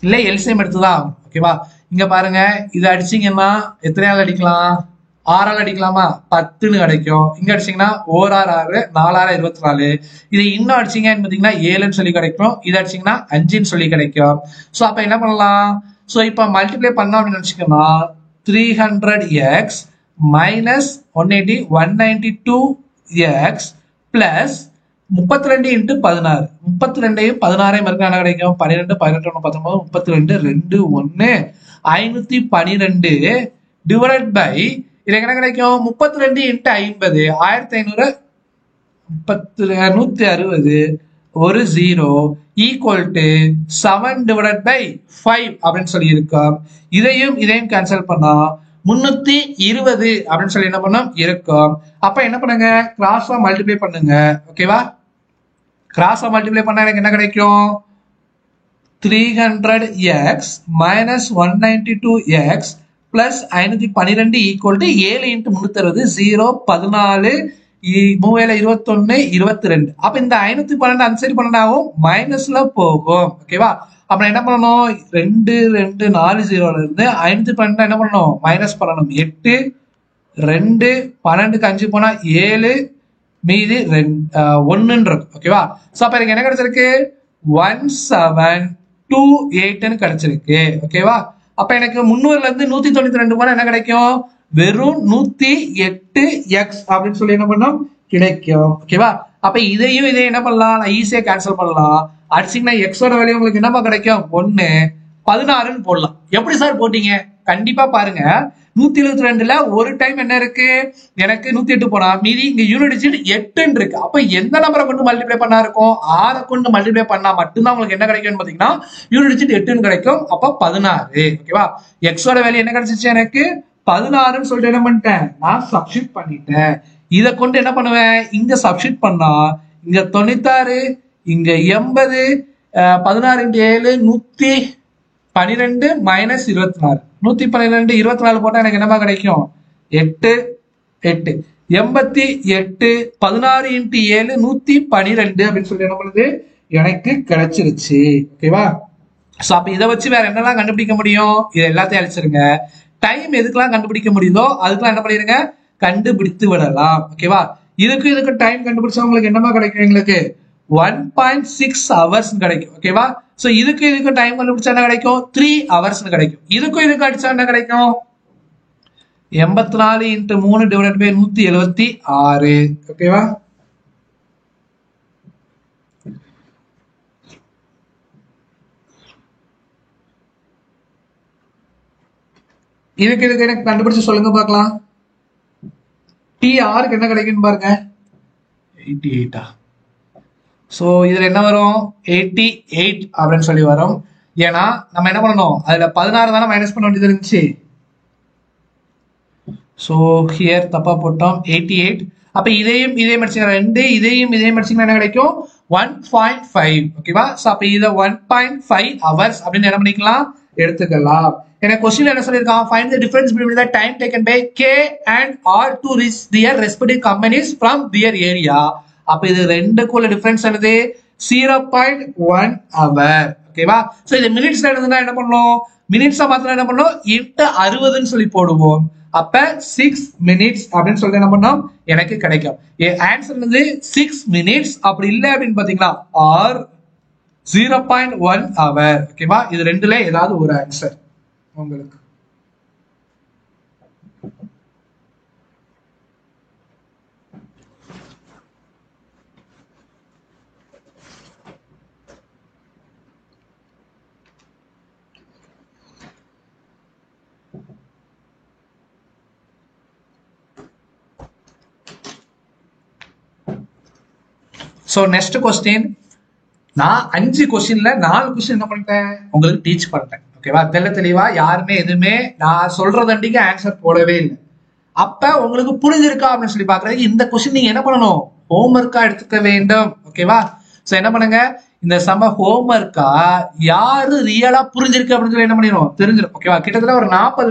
இல்ல எல்சிஎம் எடுத்துதான். ஓகேவா? இங்க பாருங்க, இது அடிச்சீங்கன்னா எத்தனையாவது அடிக்கலாம்? 6ஆல் அடிக்கலாமா? 10ன்னு கிடைக்கும். இங்க அடிச்சீங்கன்னா 1 6 4 6 24. இது இன்னும் அடிச்சீங்கன்னு பாத்தீங்கன்னா 7ன்னு சொல்லி கிடைக்கும். இது அடிச்சீங்கன்னா 5ன்னு சொல்லி கிடைக்கும். சோ அப்ப என்ன பண்ணலாம்? சோ இப்ப மல்டிப்ளை பண்ணோம் அப்படின்னு நினைச்சீங்கன்னா 300x minus 180 192x plus 32 into 16. 32ஐயும் 16ஐயும் மறுக்க என்ன கிடைக்கும்? 12 18 19 32 2 1 512 divided by இது என்ன கிடைக்கும்? 32 into 50 1500 160 ஒரு 0 equal to 7 divided by 5 அப்படின்னு சொல்லி இருக்கும். இதையும் கேன்சல் பண்ணா 320 அப்படின்னு சொல்லி என்ன பண்ணோம்? இருக்கும். அப்ப என்ன பண்ணுங்க? கிராஸா மல்டிப்ளை பண்ணுங்க. ஓகேவா? கிராஸா மல்டிப்ளை பண்ணா எனக்கு என்ன கிடைக்கும்? 300x minus 192x plus 512 equal to 7 into 360 0 14 3 21 அப்ப இந்த 512 அந்த சைடு பண்ணாவும் மைனஸ்ல போகும். ஓகேவா? அப்ப என்ன பண்ணணும்? 2 2 4 0ல இருந்து 512 என்ன பண்ணணும்? மைனஸ் பண்ணணும். 8 2 12க்கு 5 போனா 7 மீதி 1 இருக்கு. ஓகேவா? சோ அப்ப எனக்கு என்ன கிடைச்சிருக்கு? 1728 கிடைச்சிருக்கு. ஓகேவா? அப்ப எனக்கு 300ல இருந்து 192 போனா என்ன கிடைக்கும்? வெறும் 108x அப்படின்னு சொல்லி என்ன பண்ணோம்? கிடைக்கும். ஓகேவா? அப்ப இதையும் என்ன பண்ணலாம்? நான் ஈஸியா கேன்சல் பண்ணலாம். அடிச்சீங்கன்னா x ஓட வேல்யூ உங்களுக்கு என்னப்பா கிடைக்கும்? 1 16ன்னு போடலாம். எப்படி சார் போட்டீங்க? கண்டிப்பா பாருங்க, 172ல ஒரு டைம் என்ன இருக்கு? எனக்கு 108 போனா மீதி இங்க யூனிட் டிஜிட் 8 இருக்கு. அப்ப எந்த நம்பரை கொண்டு மல்டிப்ளை பண்ணா இருக்கும்? 6 கொண்டு மல்டிப்ளை பண்ணா மட்டும்தான் உங்களுக்கு என்ன கிடைக்கும்னு பாத்தீங்கன்னா யூனிட் டிஜிட் 8 கிடைக்கும். அப்ப 16. ஓகேவா? x ஓட வேல்யூ என்ன கிடைச்சிச்சு? எனக்கு 16ன்னு சொல்லிட்டு என்ன பண்ணிட்டேன்? நான் சப்ஸ்டிட் பண்ணிட்டேன். இதை கொண்டு என்ன பண்ணுவேன்? இங்க சப்ஸ்டிட் பண்ணா இங்க 96 இங்க 80 16 into 7 112 minus 24 112 24 போட்டா எனக்கு என்னமா கிடைக்கும்? 8 8 88 16 into 7 112 அப்படின்னு சொல்லி என்ன பண்ணுது? எனக்கு கிடைச்சிருச்சு. ஓகேவா? சோ அப்ப இதை வச்சு வேற என்னெல்லாம் கண்டுபிடிக்க முடியும்? இது எல்லாத்தையும் அழிச்சிருங்க. டைம் எதுக்கெல்லாம் கண்டுபிடிக்க முடியுதோ அதுக்கெல்லாம் என்ன பண்ணிருங்க? கண்டுபிடித்து விடலாம். ஓகேவா? இதுக்கு டைம் கண்டுபிடிச்சா உங்களுக்கு என்னமா கிடைக்கும்? எங்களுக்கு 1.6 hours கிடைக்கும். ஓகேவா? சோ இதுக்கு டைம் கண்டுபிடிச்சா என்ன கிடைக்கும்? 3 hours கிடைக்கும். இதுக்கு அடிச்சா என்ன கிடைக்கும்? 84 into 3 divided by 176. ஓகேவா? இதுக்கு எனக்கு கண்டுபிடிச்சு சொல்லுங்க பார்க்கலாம். TRக்கு என்ன கிடைக்குன்னு பாருங்க. 88. சோ இதுல என்ன வரும்? 88 அப்படின்னு சொல்லி வரும். ஏன்னா நம்ம என்ன பண்ணணும்? அதுல 16 தானே மைனஸ் பண்ண வேண்டியது இருந்துச்சு. சோ ஹியர் தப்பா போட்டோம். 88. அப்ப இதையும் அடிச்சீங்க 2 இதையும் அடிச்சீங்கன்னா என்ன கிடைக்கும்? 1.5. ஓகேவா? சோ அப்ப இத 1.5 hours அப்படின்னு என்ன பண்ணிக்கலாம்? எடுத்துக்கலாம். எனக்கு क्वेश्चन என்ன சொல்லிருக்கான்? find the difference between the time taken by K and R to reach their respective companies from their area. அப்ப இது ரெண்டுக்குள்ள டிஃபரன்ஸ் என்னது? 0.1 hour. ஓகேவா? சோ இது மினிட்ஸ்ல எழுதுனா என்ன பண்ணணும்? மினிட்ஸா மாத்தினா என்ன பண்ணணும்? 8 60ன்னு சொல்லி போடுவோம். அப்ப 6 minutes அப்படின்னு சொல்லிட்டு என்ன பண்ணோம் எனக்கு கிடைக்கும். ஆன்சர் வந்து 6 minutes, அப்படி இல்லை அப்படின்னு பாத்தீங்களா ஆர் 0.1 hour. ஓகேவா, இது ரெண்டுல ஏதாவது ஒரு ஆன்சர் உங்களுக்கு. சோ நெக்ஸ்ட் கொஸ்டின், நான் 5 கொஸ்டின்ல 4 கொஸ்டின் என்ன பண்ணிட்டேன் உங்களுக்கு டீச் பண்ணிட்டேன். ஓகேவா, தெளிவா யாருமே எதுவுமே நான் சொல்றதண்டிக்கு ஆன்சர் போடவே இல்லை. அப்ப உங்களுக்கு புரிஞ்சிருக்கா அப்படின்னு சொல்லி பாக்குறதுக்கு இந்த கொஸ்டின் நீங்க என்ன பண்ணணும், ஹோம்ஒர்க்கா எடுத்துக்க வேண்டும். ஓகேவா, சோ என்ன பண்ணுங்க, இந்த சம ஹோம்ஒர்க்கா யாரு ரியலா புரிஞ்சிருக்கு அப்படின்னு சொல்லி என்ன பண்ணிடும் தெரிஞ்சிடும். ஓகேவா, கிட்டத்தட்ட ஒரு 40